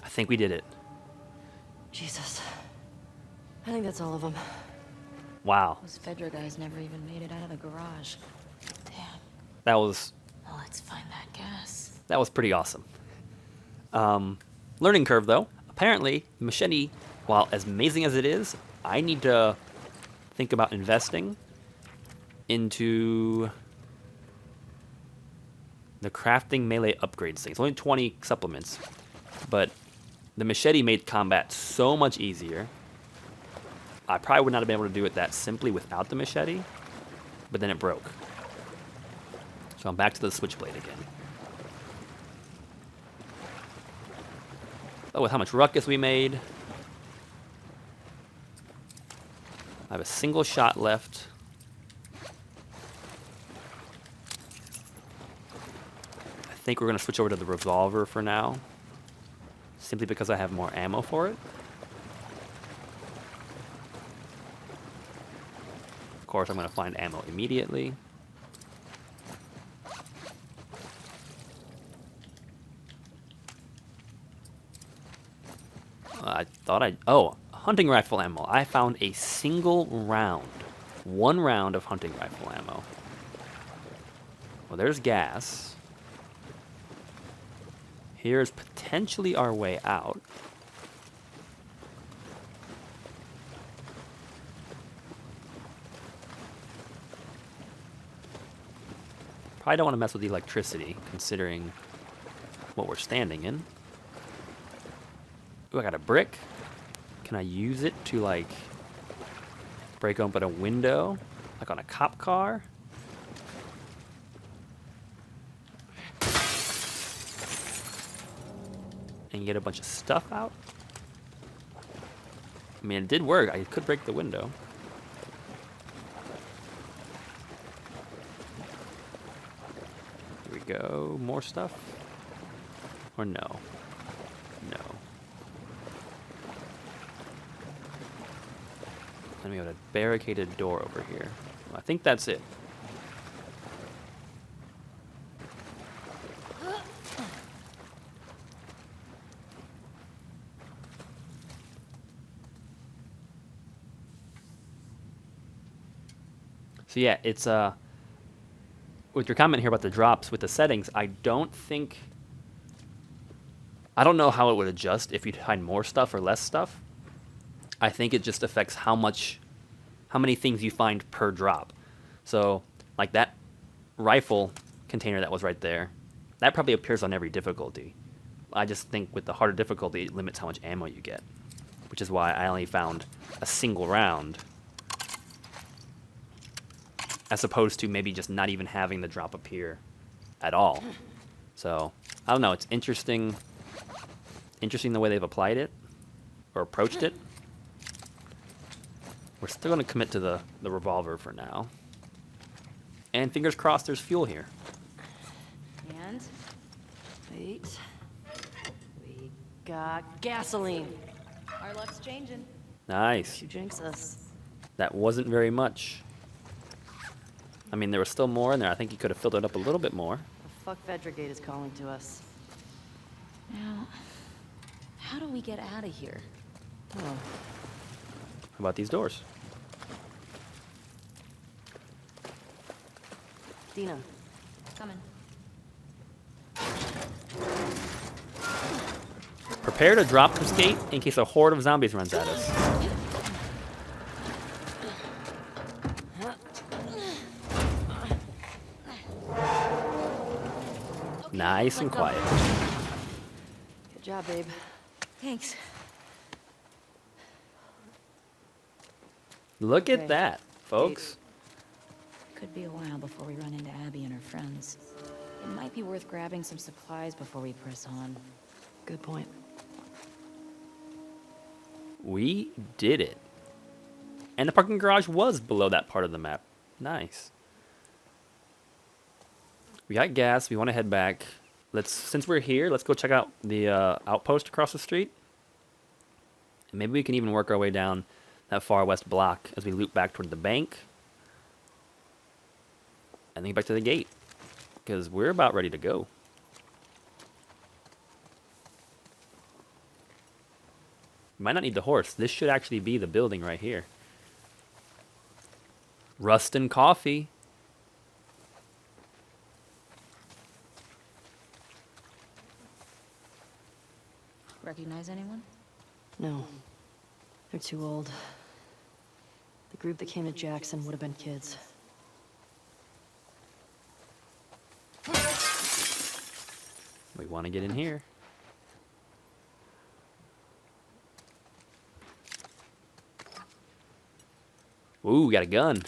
I think we did it. Jesus. I think that's all of them. Wow. Those Fedra guys never even made it out of the garage. Damn. That was Well, let's find that gas. pretty awesome. Learning curve though. Apparently, machete, while as amazing as it is, I need to think about investing into the crafting melee upgrades thing. It's only 20 supplements, but the machete made combat so much easier. I probably would not have been able to do it that simply without the machete, but then it broke. So I'm back to the switchblade again. Oh, with how much ruckus we made. I have a single shot left. I think we're going to switch over to the revolver for now, simply because I have more ammo for it. Of course, I'm going to find ammo immediately. I thought oh, hunting rifle ammo. I found a single round. 1 round of hunting rifle ammo. Well, there's gas. Here's potentially our way out. Probably don't want to mess with the electricity, considering what we're standing in. Ooh, I got a brick. Can I use it to, like, break open a window? Like on a cop car? And get a bunch of stuff out? I mean, it did work. I could break the window. Here we go. More stuff? Or no? No. Then we have a barricaded door over here. I think that's it. So yeah, it's with your comment here about the drops with the settings, I don't know how it would adjust if you find more stuff or less stuff. I think it just affects how many things you find per drop. So, like that rifle container that was right there, that probably appears on every difficulty. I just think with the harder difficulty, it limits how much ammo you get, which is why I only found a single round, as opposed to maybe just not even having the drop appear at all. So, I don't know, it's interesting the way they've applied it, or approached it. We're still going to commit to the revolver for now. And fingers crossed there's fuel here. And wait, we got gasoline. Our luck's changing. Nice. You jinx us. That wasn't very much. I mean, there was still more in there. I think you could have filled it up a little bit more. The fuck Vedragate is calling to us. Now, how do we get out of here? Oh, How about these doors? Dina. Coming. Prepare to drop this gate in case a horde of zombies runs at us. Nice and quiet. Good job, babe. Thanks. Look at Okay. that, folks. Could be a while before we run into Abby and her friends. It might be worth grabbing some supplies before we press on. Good point. We did it. And the parking garage was below that part of the map. Nice. We got gas. We want to head back. Since we're here, let's go check out the outpost across the street. And maybe we can even work our way down that far west block as we loop back toward the bank. And then get back to the gate. Because we're about ready to go. We might not need the horse. This should actually be the building right here. Rust and coffee. Recognize anyone? No. They're too old. The group that came to Jackson would have been kids. We want to get in here. Ooh, we got a gun.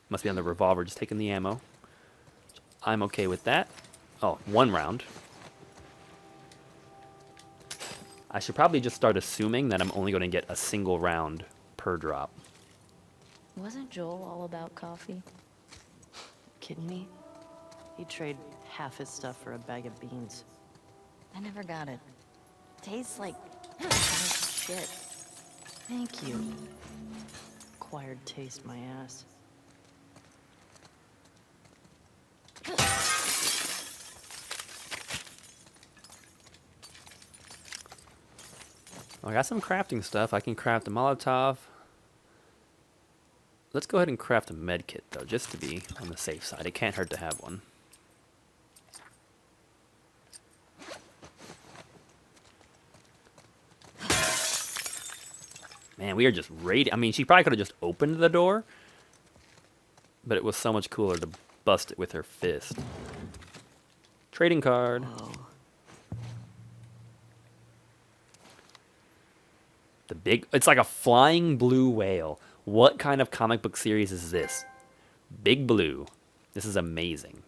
Must be on the revolver, just taking the ammo. I'm okay with that. Oh, 1 round. I should probably just start assuming that I'm only going to get a single round per drop. Wasn't Joel all about coffee? Kidding me? He'd trade half his stuff for a bag of beans. I never got it. Tastes like shit. Thank you. Acquired taste, my ass. I got some crafting stuff. I can craft a Molotov. Let's go ahead and craft a med kit, though, just to be on the safe side. It can't hurt to have one. Man, we are just raiding. I mean, she probably could have just opened the door, but it was so much cooler to bust it with her fist. Trading card. Whoa. It's like a flying blue whale. What kind of comic book series is this? Big Blue. This is amazing.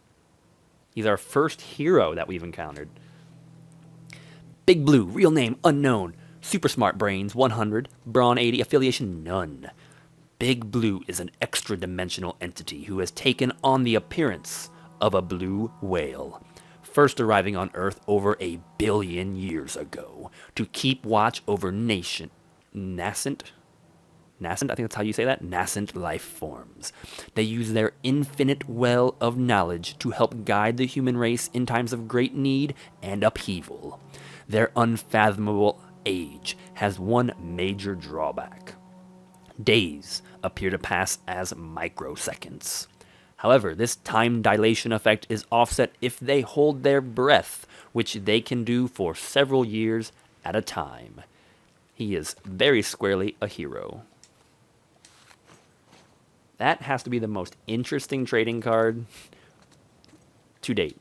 He's our first hero that we've encountered. Big Blue, real name unknown. Super smart brains 100, brawn 80, affiliation none. Big Blue is an extra-dimensional entity who has taken on the appearance of a blue whale. First arriving on Earth over 1 billion years ago to keep watch over nascent, I think that's how you say that, nascent life forms. They use their infinite well of knowledge to help guide the human race in times of great need and upheaval. Their unfathomable age has one major drawback. Days appear to pass as microseconds. However, this time dilation effect is offset if they hold their breath, which they can do for several years at a time. He is very squarely a hero. That has to be the most interesting trading card to date.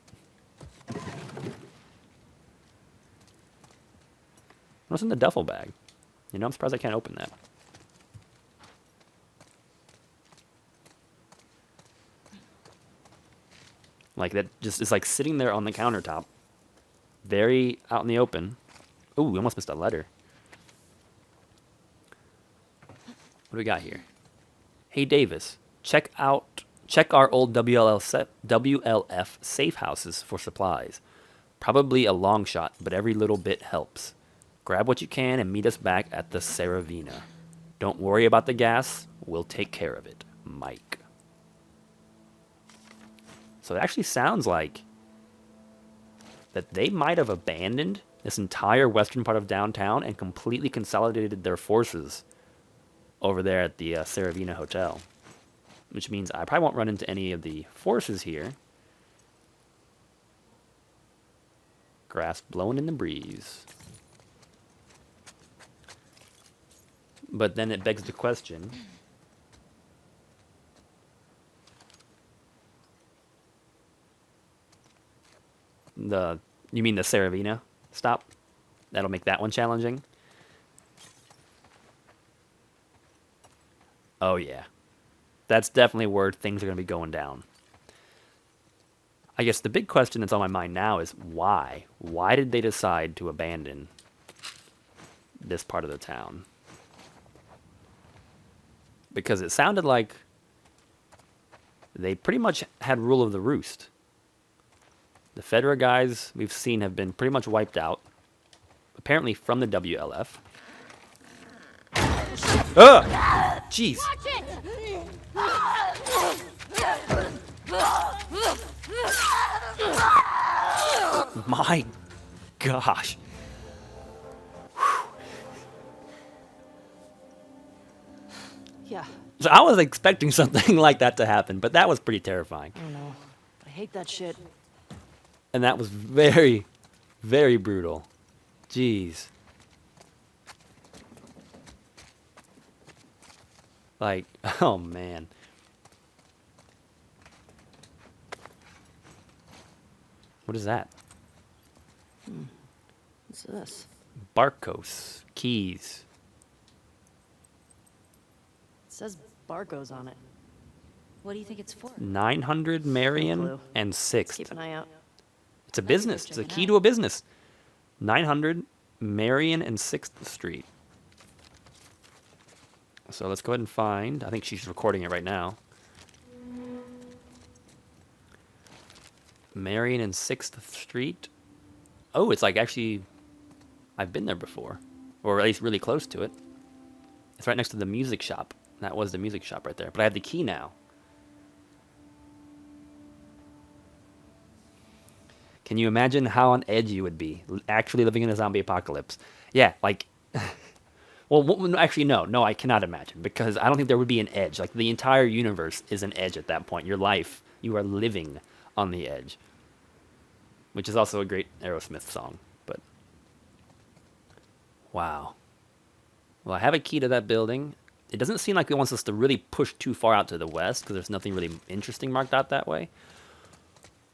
What's in the duffel bag? You know, I'm surprised I can't open that. Like, that just is like sitting there on the countertop. Very out in the open. Ooh, we almost missed a letter. What do we got here? Hey Davis, check our old WLF safe houses for supplies. Probably a long shot, but every little bit helps. Grab what you can and meet us back at the Saravina. Don't worry about the gas, we'll take care of it. Mike. So it actually sounds like that they might have abandoned this entire western part of downtown and completely consolidated their forces over there at the Saravina Hotel. Which means I probably won't run into any of the forces here. Grass blowing in the breeze. But then it begs the question. You mean the Saravina stop? That'll make that one challenging? Oh yeah. That's definitely where things are going to be going down. I guess the big question that's on my mind now is why? Why did they decide to abandon this part of the town? Because it sounded like they pretty much had rule of the roost. The Fedra guys we've seen have been pretty much wiped out. Apparently from the WLF. Ugh! Jeez. My gosh. Yeah, So I was expecting something like that to happen, but that was pretty terrifying. I don't know. I hate that shit. And that was very, very brutal. Jeez. Like, oh man. What is that? What's this? Barcos. Keys. It says Barco's on it. What do you think it's for? 900 No Marion clue. and Let's 6th. keep an eye out. It's a Might be worth business. It's a checking key out. to a business. 900 Marion and 6th Street. So let's go ahead and find. I think she's recording it right now. Marion and 6th Street. Oh, it's like actually, I've been there before. Or at least really close to it. It's right next to the music shop. That was the music shop right there. But I have the key now. Can you imagine how on edge you would be actually living in a zombie apocalypse? Yeah, like, well, actually, no, I cannot imagine because I don't think there would be an edge. Like the entire universe is an edge at that point. Your life, you are living on the edge, which is also a great Aerosmith song. But wow. Well, I have a key to that building. It doesn't seem like it wants us to really push too far out to the west because there's nothing really interesting marked out that way.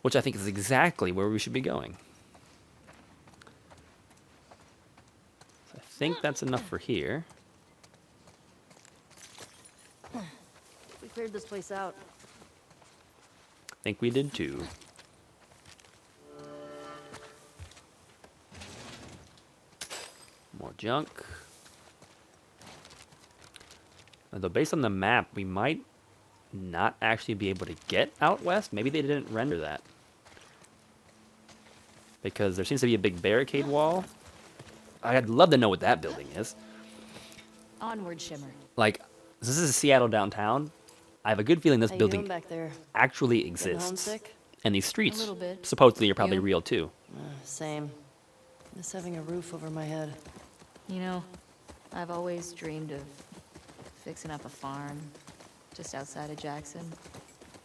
Which I think is exactly where we should be going. So I think that's enough for here. We cleared this place out. I think we did too. More junk. Although based on the map, we might not actually be able to get out west. Maybe they didn't render that. Because there seems to be a big barricade wall. I'd love to know what that building is. Onward, Shimmer. Like, this is Seattle downtown. I have a good feeling this How you building doing back there? actually Getting exists. homesick? And these streets, little bit. supposedly, are probably You? real too. Same. Just having a roof over my head. You know, I've always dreamed of fixing up a farm just outside of Jackson.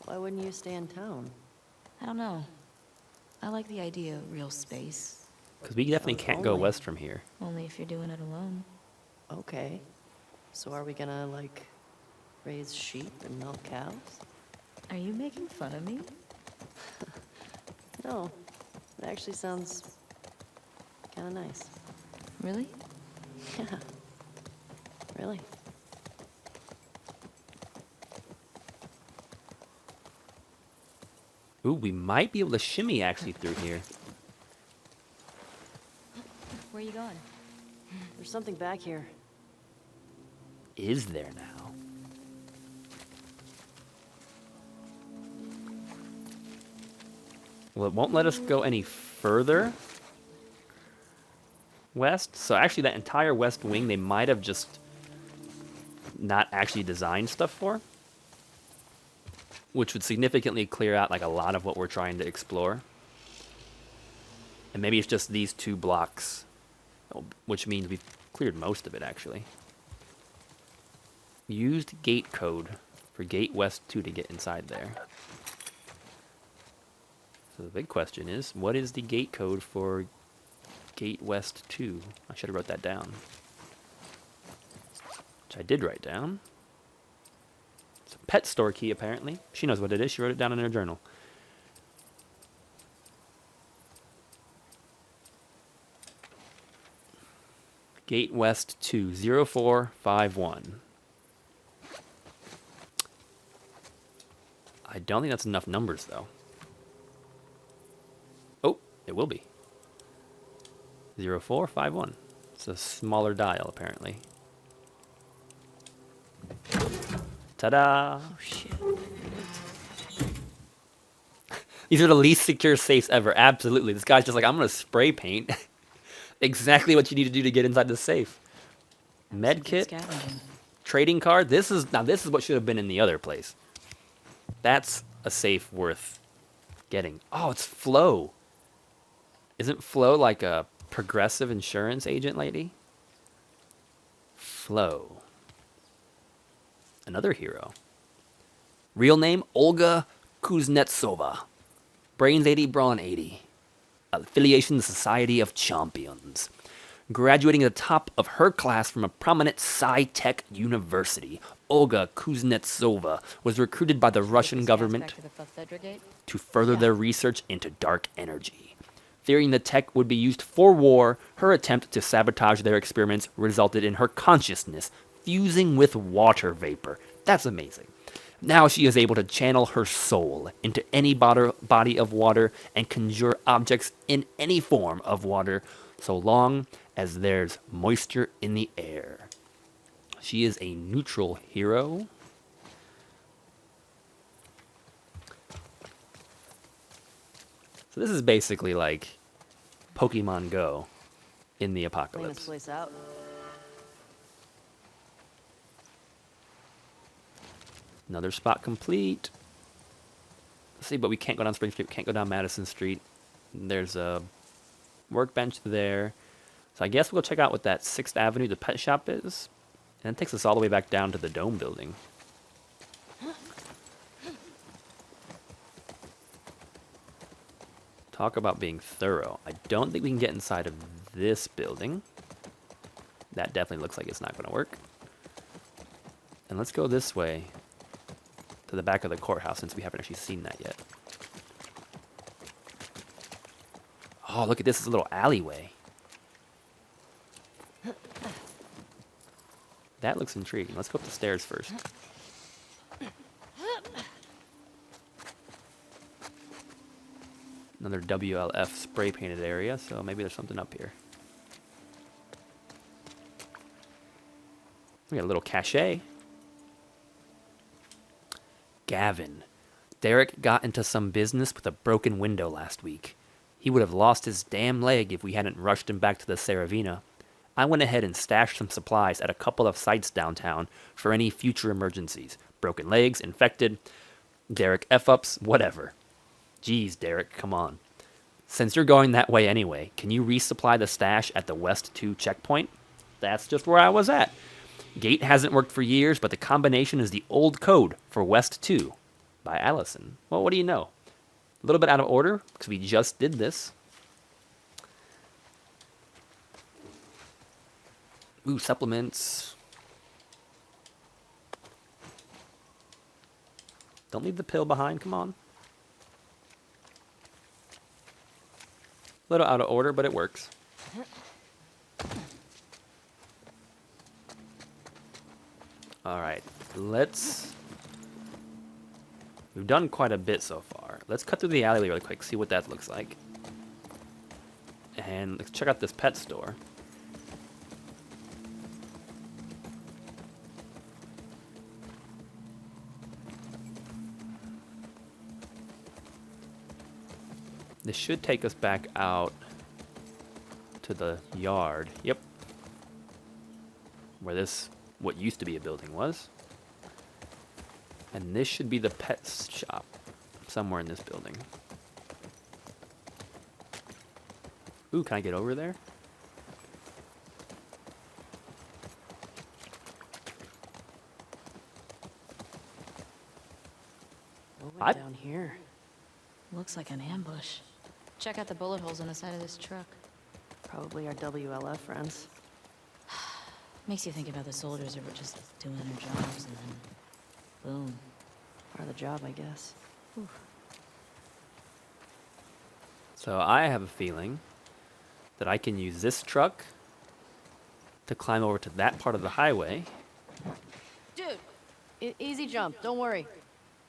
Why wouldn't you stay in town? I don't know. I like the idea of real space, Because we definitely Sounds can't go lonely. west from here. only if you're doing it alone. Okay. So are we gonna, like, raise sheep and milk cows? Are you making fun of me? No. It actually sounds kind of nice. Really? Yeah. Really. Ooh, we might be able to shimmy actually through here. Where are you going? There's something back here. Is there now? Well, it won't let us go any further west. So actually that entire west wing, they might have just not actually designed stuff for. Which would significantly clear out like a lot of what we're trying to explore. And maybe it's just these 2 blocks, which means we've cleared most of it actually. Used gate code for gate west 2 to get inside there. So the big question is, what is the gate code for gate west 2? I should have wrote that down. Which I did write down. It's a pet store key, apparently. She knows what it is. She wrote it down in her journal. Gate West 2, 0451. I don't think that's enough numbers, though. Oh, it will be. 0451. It's a smaller dial, apparently. Ta-da! Oh, shit. These are the least secure safes ever. Absolutely. This guy's just like, I'm going to spray paint. Exactly what you need to do to get inside the safe. Med kit, Scavenging. trading card. This is what should have been in the other place. That's a safe worth getting. Oh, it's Flo. Isn't Flo like a progressive insurance agent lady? Flo. Another hero. Real name, Olga Kuznetsova. Brains 80, Brawn 80. Affiliation, the Society of Champions. Graduating at the top of her class from a prominent sci-tech university, Olga Kuznetsova was recruited by the Russian government to further their research into dark energy. Fearing the tech would be used for war, her attempt to sabotage their experiments resulted in her consciousness fusing with water vapor. That's amazing. Now she is able to channel her soul into any body of water and conjure objects in any form of water, so long as there's moisture in the air. She is a neutral hero. So this is basically like Pokemon Go in the Clean apocalypse. this place out. Another spot complete. Let's see, but we can't go down Spring Street. We can't go down Madison Street. There's a workbench there. So I guess we'll check out what that 6th Avenue, the pet shop is. And it takes us all the way back down to the Dome building. Talk about being thorough. I don't think we can get inside of this building. That definitely looks like it's not going to work. And let's go this way to the back of the courthouse since we haven't actually seen that yet. Oh, look at this. It's a little alleyway. That looks intriguing. Let's go up the stairs first. Another WLF spray painted area, so maybe there's something up here. We got a little cachet. Gavin. Derek got into some business with a broken window last week. He would have lost his damn leg if we hadn't rushed him back to the Saravina. I went ahead and stashed some supplies at a couple of sites downtown for any future emergencies. Broken legs, infected, Derek F-ups, whatever. Geez, Derek, come on. Since you're going that way anyway, can you resupply the stash at the West 2 checkpoint? That's just where I was at. Gate hasn't worked for years, but the combination is the old code for West 2 by Allison. Well, what do you know? A little bit out of order, because we just did this. Ooh, supplements. Don't leave the pill behind, come on. A little out of order, but it works. Alright, we've done quite a bit so far. Let's cut through the alleyway really quick, see what that looks like. And let's check out this pet store. This should take us back out to the yard. Yep. Where what used to be a building was. And this should be the pet shop somewhere in this building. Ooh, can I get over there? What went down here? Looks like an ambush. Check out the bullet holes on the side of this truck. Probably our WLF friends. Makes you think about the soldiers that were just doing their jobs and then boom. Part of the job, I guess. So I have a feeling that I can use this truck to climb over to that part of the highway. Dude! Easy jump, don't worry.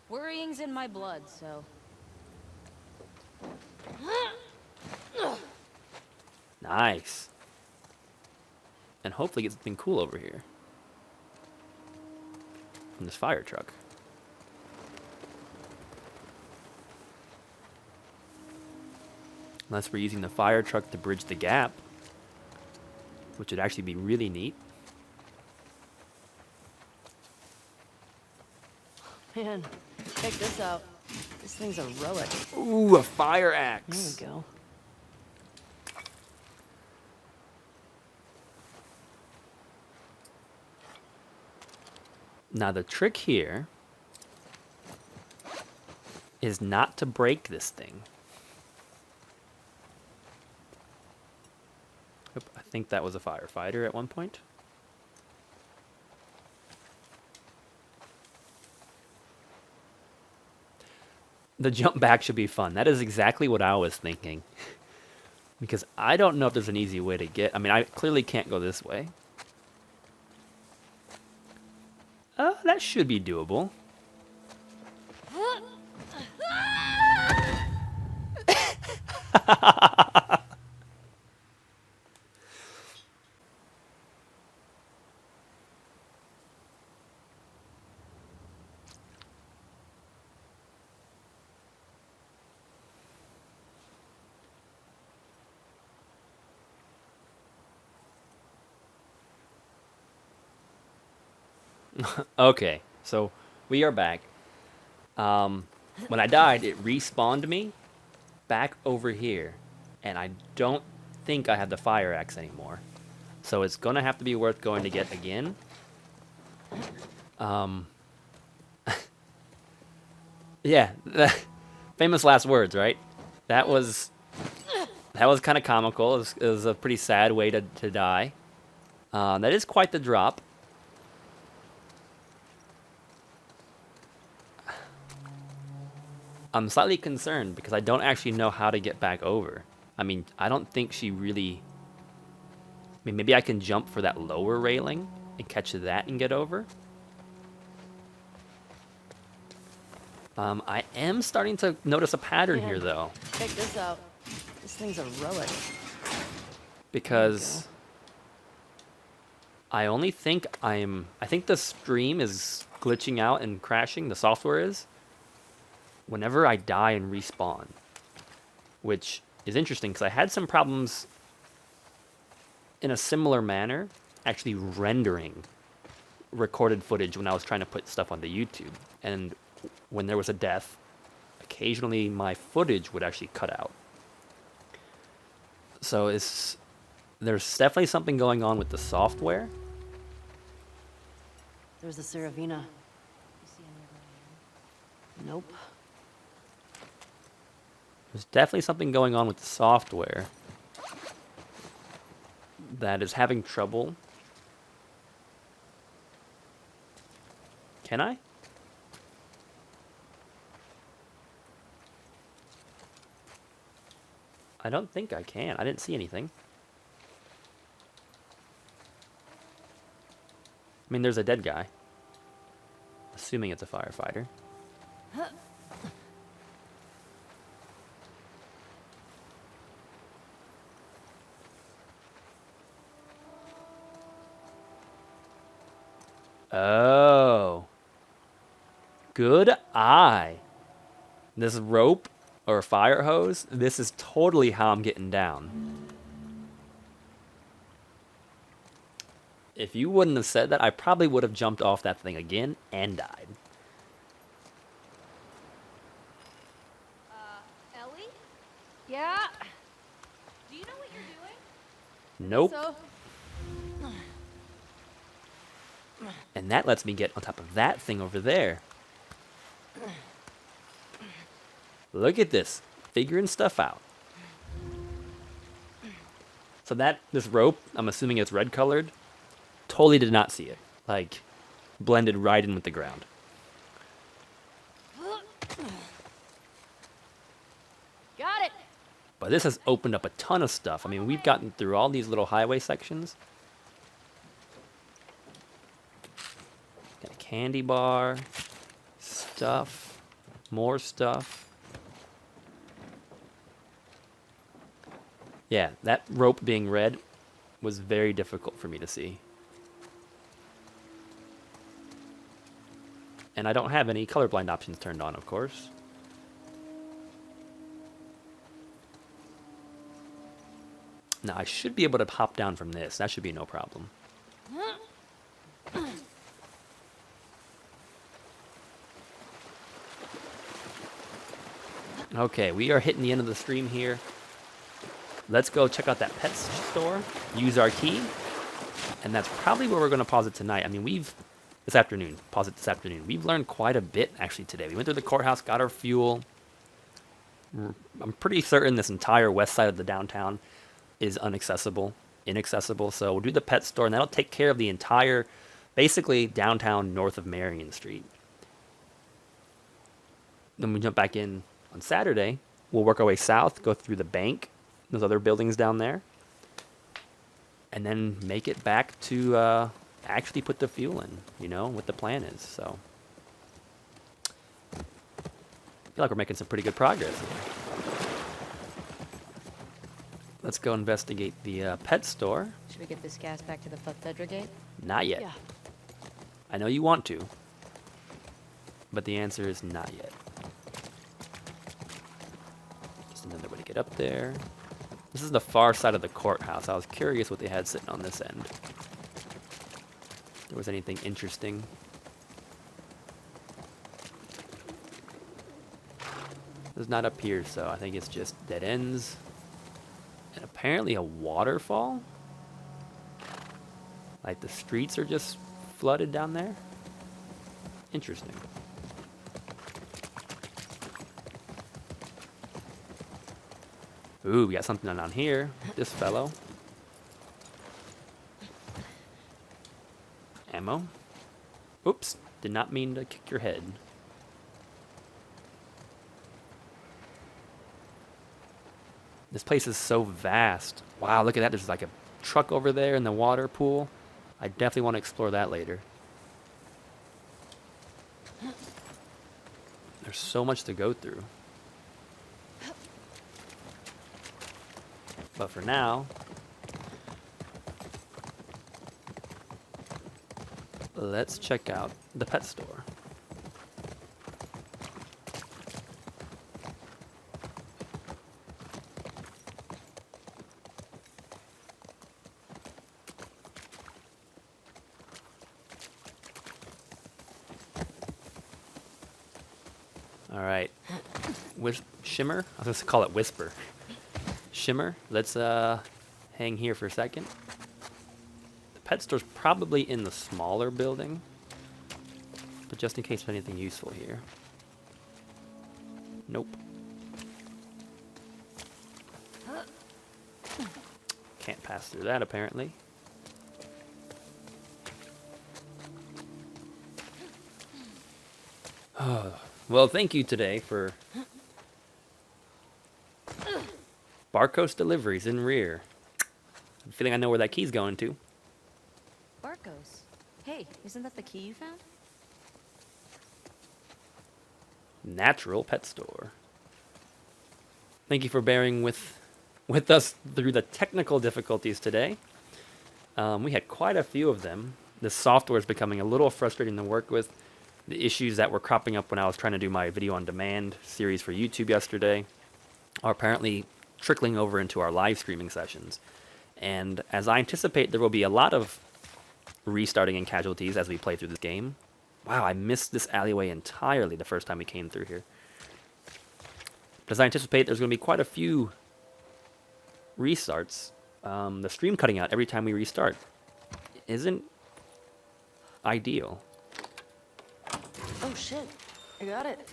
Worrying's in my blood, so... Nice. And hopefully get something cool over here. From this fire truck. Unless we're using the fire truck to bridge the gap. Which would actually be really neat. Man, check this out. This thing's a relic. Ooh, a fire axe. There we go. Now the trick here is not to break this thing. Oop, I think that was a firefighter at one point. The jump back should be fun. That is exactly what I was thinking. Because I don't know if there's an easy way to get... I mean, I clearly can't go this way. That should be doable. Okay, so we are back. When I died, it respawned me back over here. And I don't think I have the fire axe anymore. So it's going to have to be worth going to get again. Yeah, famous last words, right? That was kind of comical. It was a pretty sad way to die. That is quite the drop. I'm slightly concerned because I don't actually know how to get back over. I mean, I don't think she really... I mean, maybe I can jump for that lower railing and catch that and get over. I am starting to notice a pattern here, though. Check this out. This thing's a relic. Because I only think I think the stream is glitching out and crashing, the software is, whenever I die and respawn. Which is interesting, because I had some problems in a similar manner, actually rendering recorded footage when I was trying to put stuff onto YouTube. And when there was a death, occasionally my footage would actually cut out. So there's definitely something going on with the software. There's the Saravina. You see any of her? Nope. There's definitely something going on with the software that is having trouble. Can I? I don't think I can. I didn't see anything. I mean, there's a dead guy. Assuming it's a firefighter. Oh. Good eye. This rope or fire hose, this is totally how I'm getting down. If you wouldn't have said that, I probably would have jumped off that thing again and died. Ellie? Yeah? Do you know what you're doing? Nope. So, And that lets me get on top of that thing over there. Look at this. Figuring stuff out. So this rope, I'm assuming it's red colored, totally did not see it. Like, blended right in with the ground. got it. But this has opened up a ton of stuff. I mean, we've gotten through all these little highway sections. Got a candy bar, stuff, more stuff. Yeah, that rope being red was very difficult for me to see. And I don't have any colorblind options turned on, of course. Now, I should be able to hop down from this. That should be no problem. Okay, we are hitting the end of the stream here. Let's go check out that pet store, use our key, and that's probably where we're going to pause it tonight. I mean, we've This afternoon. Pause it this afternoon. We've learned quite a bit, actually, today. We went through the courthouse, got our fuel. I'm pretty certain this entire west side of the downtown is inaccessible. So we'll do the pet store, and that'll take care of the entire, basically, downtown north of Marion Street. Then we jump back in on Saturday. We'll work our way south, go through the bank, those other buildings down there, and then make it back to actually put the fuel in, you know, what the plan is. So I feel like we're making some pretty good progress here. Let's go investigate the pet store. Should we get this gas back to the Fedra gate? Not yet. Yeah. I know you want to, but the answer is not yet. Just another way to get up there. This is the far side of the courthouse. I was curious what they had sitting on this end. If there was anything interesting. It's not up here, so I think it's just dead ends. And apparently a waterfall? Like the streets are just flooded down there? Interesting. Ooh, we got something down here. This fellow. Ammo. Oops, did not mean to kick your head. This place is so vast. Wow, look at that. There's like a truck over there in the water pool. I definitely want to explore that later. There's so much to go through. But for now, let's check out the pet store. All right. Shimmer? I was going to call it Whisper. Shimmer, let's hang here for a second. The pet store's probably in the smaller building, but just in case there's anything useful here. Nope. Can't pass through that, apparently. Well, thank you today for Barco's deliveries in rear. I'm feeling I know where that key's going to. Barco's. Hey, isn't that the key you found? Natural pet store. Thank you for bearing with us through the technical difficulties today. We had quite a few of them. The software is becoming a little frustrating to work with. The issues that were cropping up when I was trying to do my video on demand series for YouTube yesterday are apparently trickling over into our live streaming sessions. And as I anticipate, there will be a lot of restarting and casualties as we play through this game. Wow, I missed this alleyway entirely the first time we came through here. But as I anticipate, there's going to be quite a few restarts. The stream cutting out every time we restart isn't ideal. Oh shit, I got it.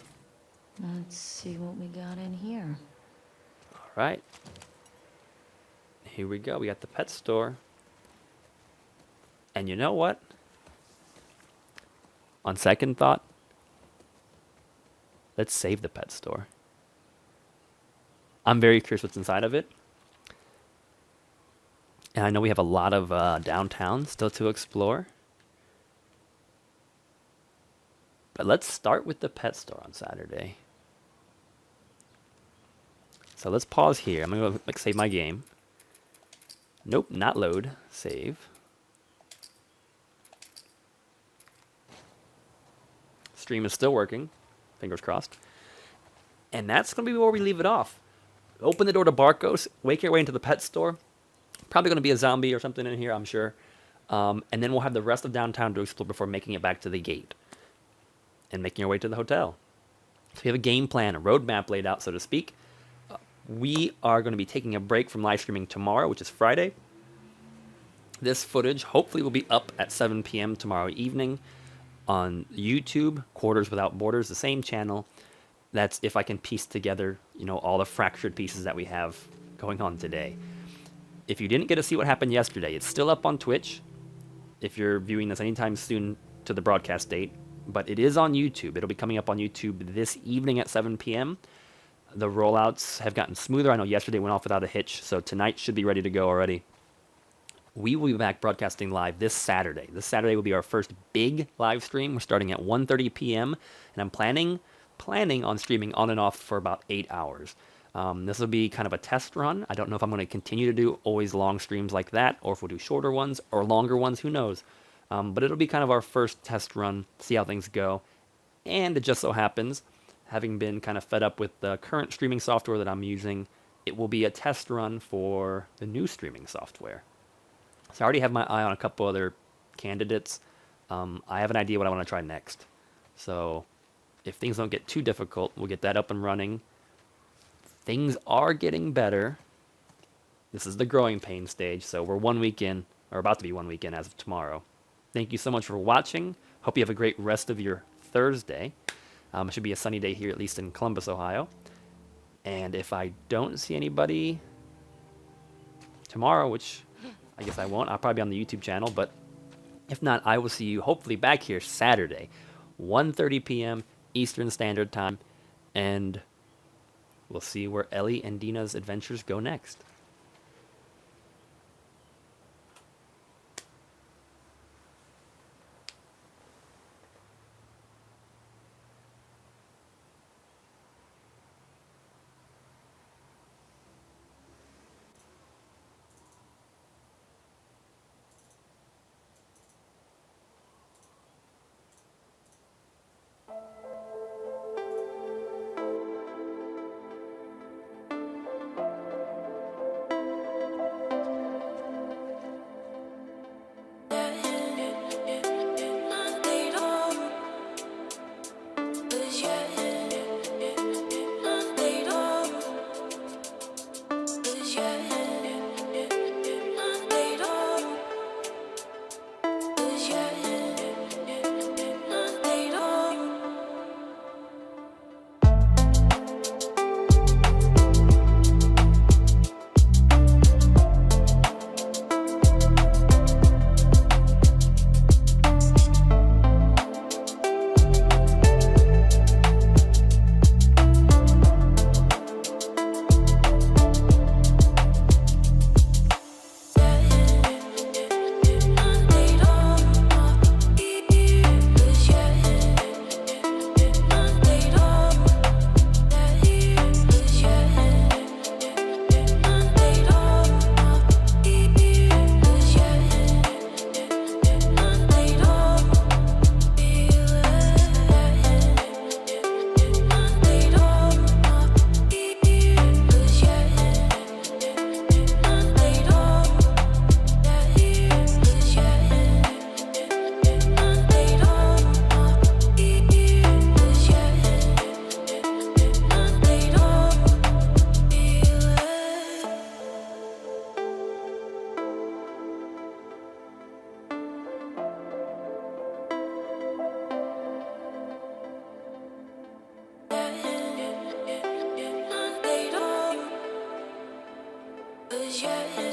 Let's see what we got in here. All right. Here we go. We got the pet store. And you know what? On second thought, let's save the pet store. I'm very curious what's inside of it. And I know we have a lot of downtown still to explore. But let's start with the pet store on Saturday. So let's pause here. I'm going to save my game. Nope, not load. Save. Stream is still working. Fingers crossed. And that's going to be where we leave it off. Open the door to Barco's. Wake your way into the pet store. Probably going to be a zombie or something in here, I'm sure. And then we'll have the rest of downtown to explore before making it back to the gate. And making our way to the hotel. So we have a game plan, a roadmap laid out, so to speak. We are going to be taking a break from live streaming tomorrow, which is Friday. This footage hopefully will be up at 7 p.m. tomorrow evening. On YouTube, Quarters Without Borders, the same channel. That's if I can piece together, all the fractured pieces that we have going on today. If you didn't get to see what happened yesterday, it's still up on Twitch. If you're viewing this anytime soon to the broadcast date, but it is on YouTube. It'll be coming up on YouTube this evening at 7 p.m. The rollouts have gotten smoother. I know yesterday went off without a hitch, so tonight should be ready to go already. We will be back broadcasting live this Saturday. This Saturday will be our first big live stream. We're starting at 1:30 p.m. and I'm planning on streaming on and off for about 8 hours. This will be kind of a test run. I don't know if I'm going to continue to do always long streams like that, or if we'll do shorter ones or longer ones. Who knows? But it'll be kind of our first test run, see how things go. And it just so happens, having been kind of fed up with the current streaming software that I'm using, it will be a test run for the new streaming software. So I already have my eye on a couple other candidates. I have an idea what I want to try next. So if things don't get too difficult, we'll get that up and running. Things are getting better. This is the growing pain stage, so we're 1 week in, or about to be 1 week in as of tomorrow. Thank you so much for watching. Hope you have a great rest of your Thursday. It should be a sunny day here, at least in Columbus, Ohio. And if I don't see anybody tomorrow, which I guess I won't, I'll probably be on the YouTube channel, but if not, I will see you hopefully back here Saturday, 1:30 p.m. Eastern Standard Time, and we'll see where Ellie and Dina's adventures go next. Yeah.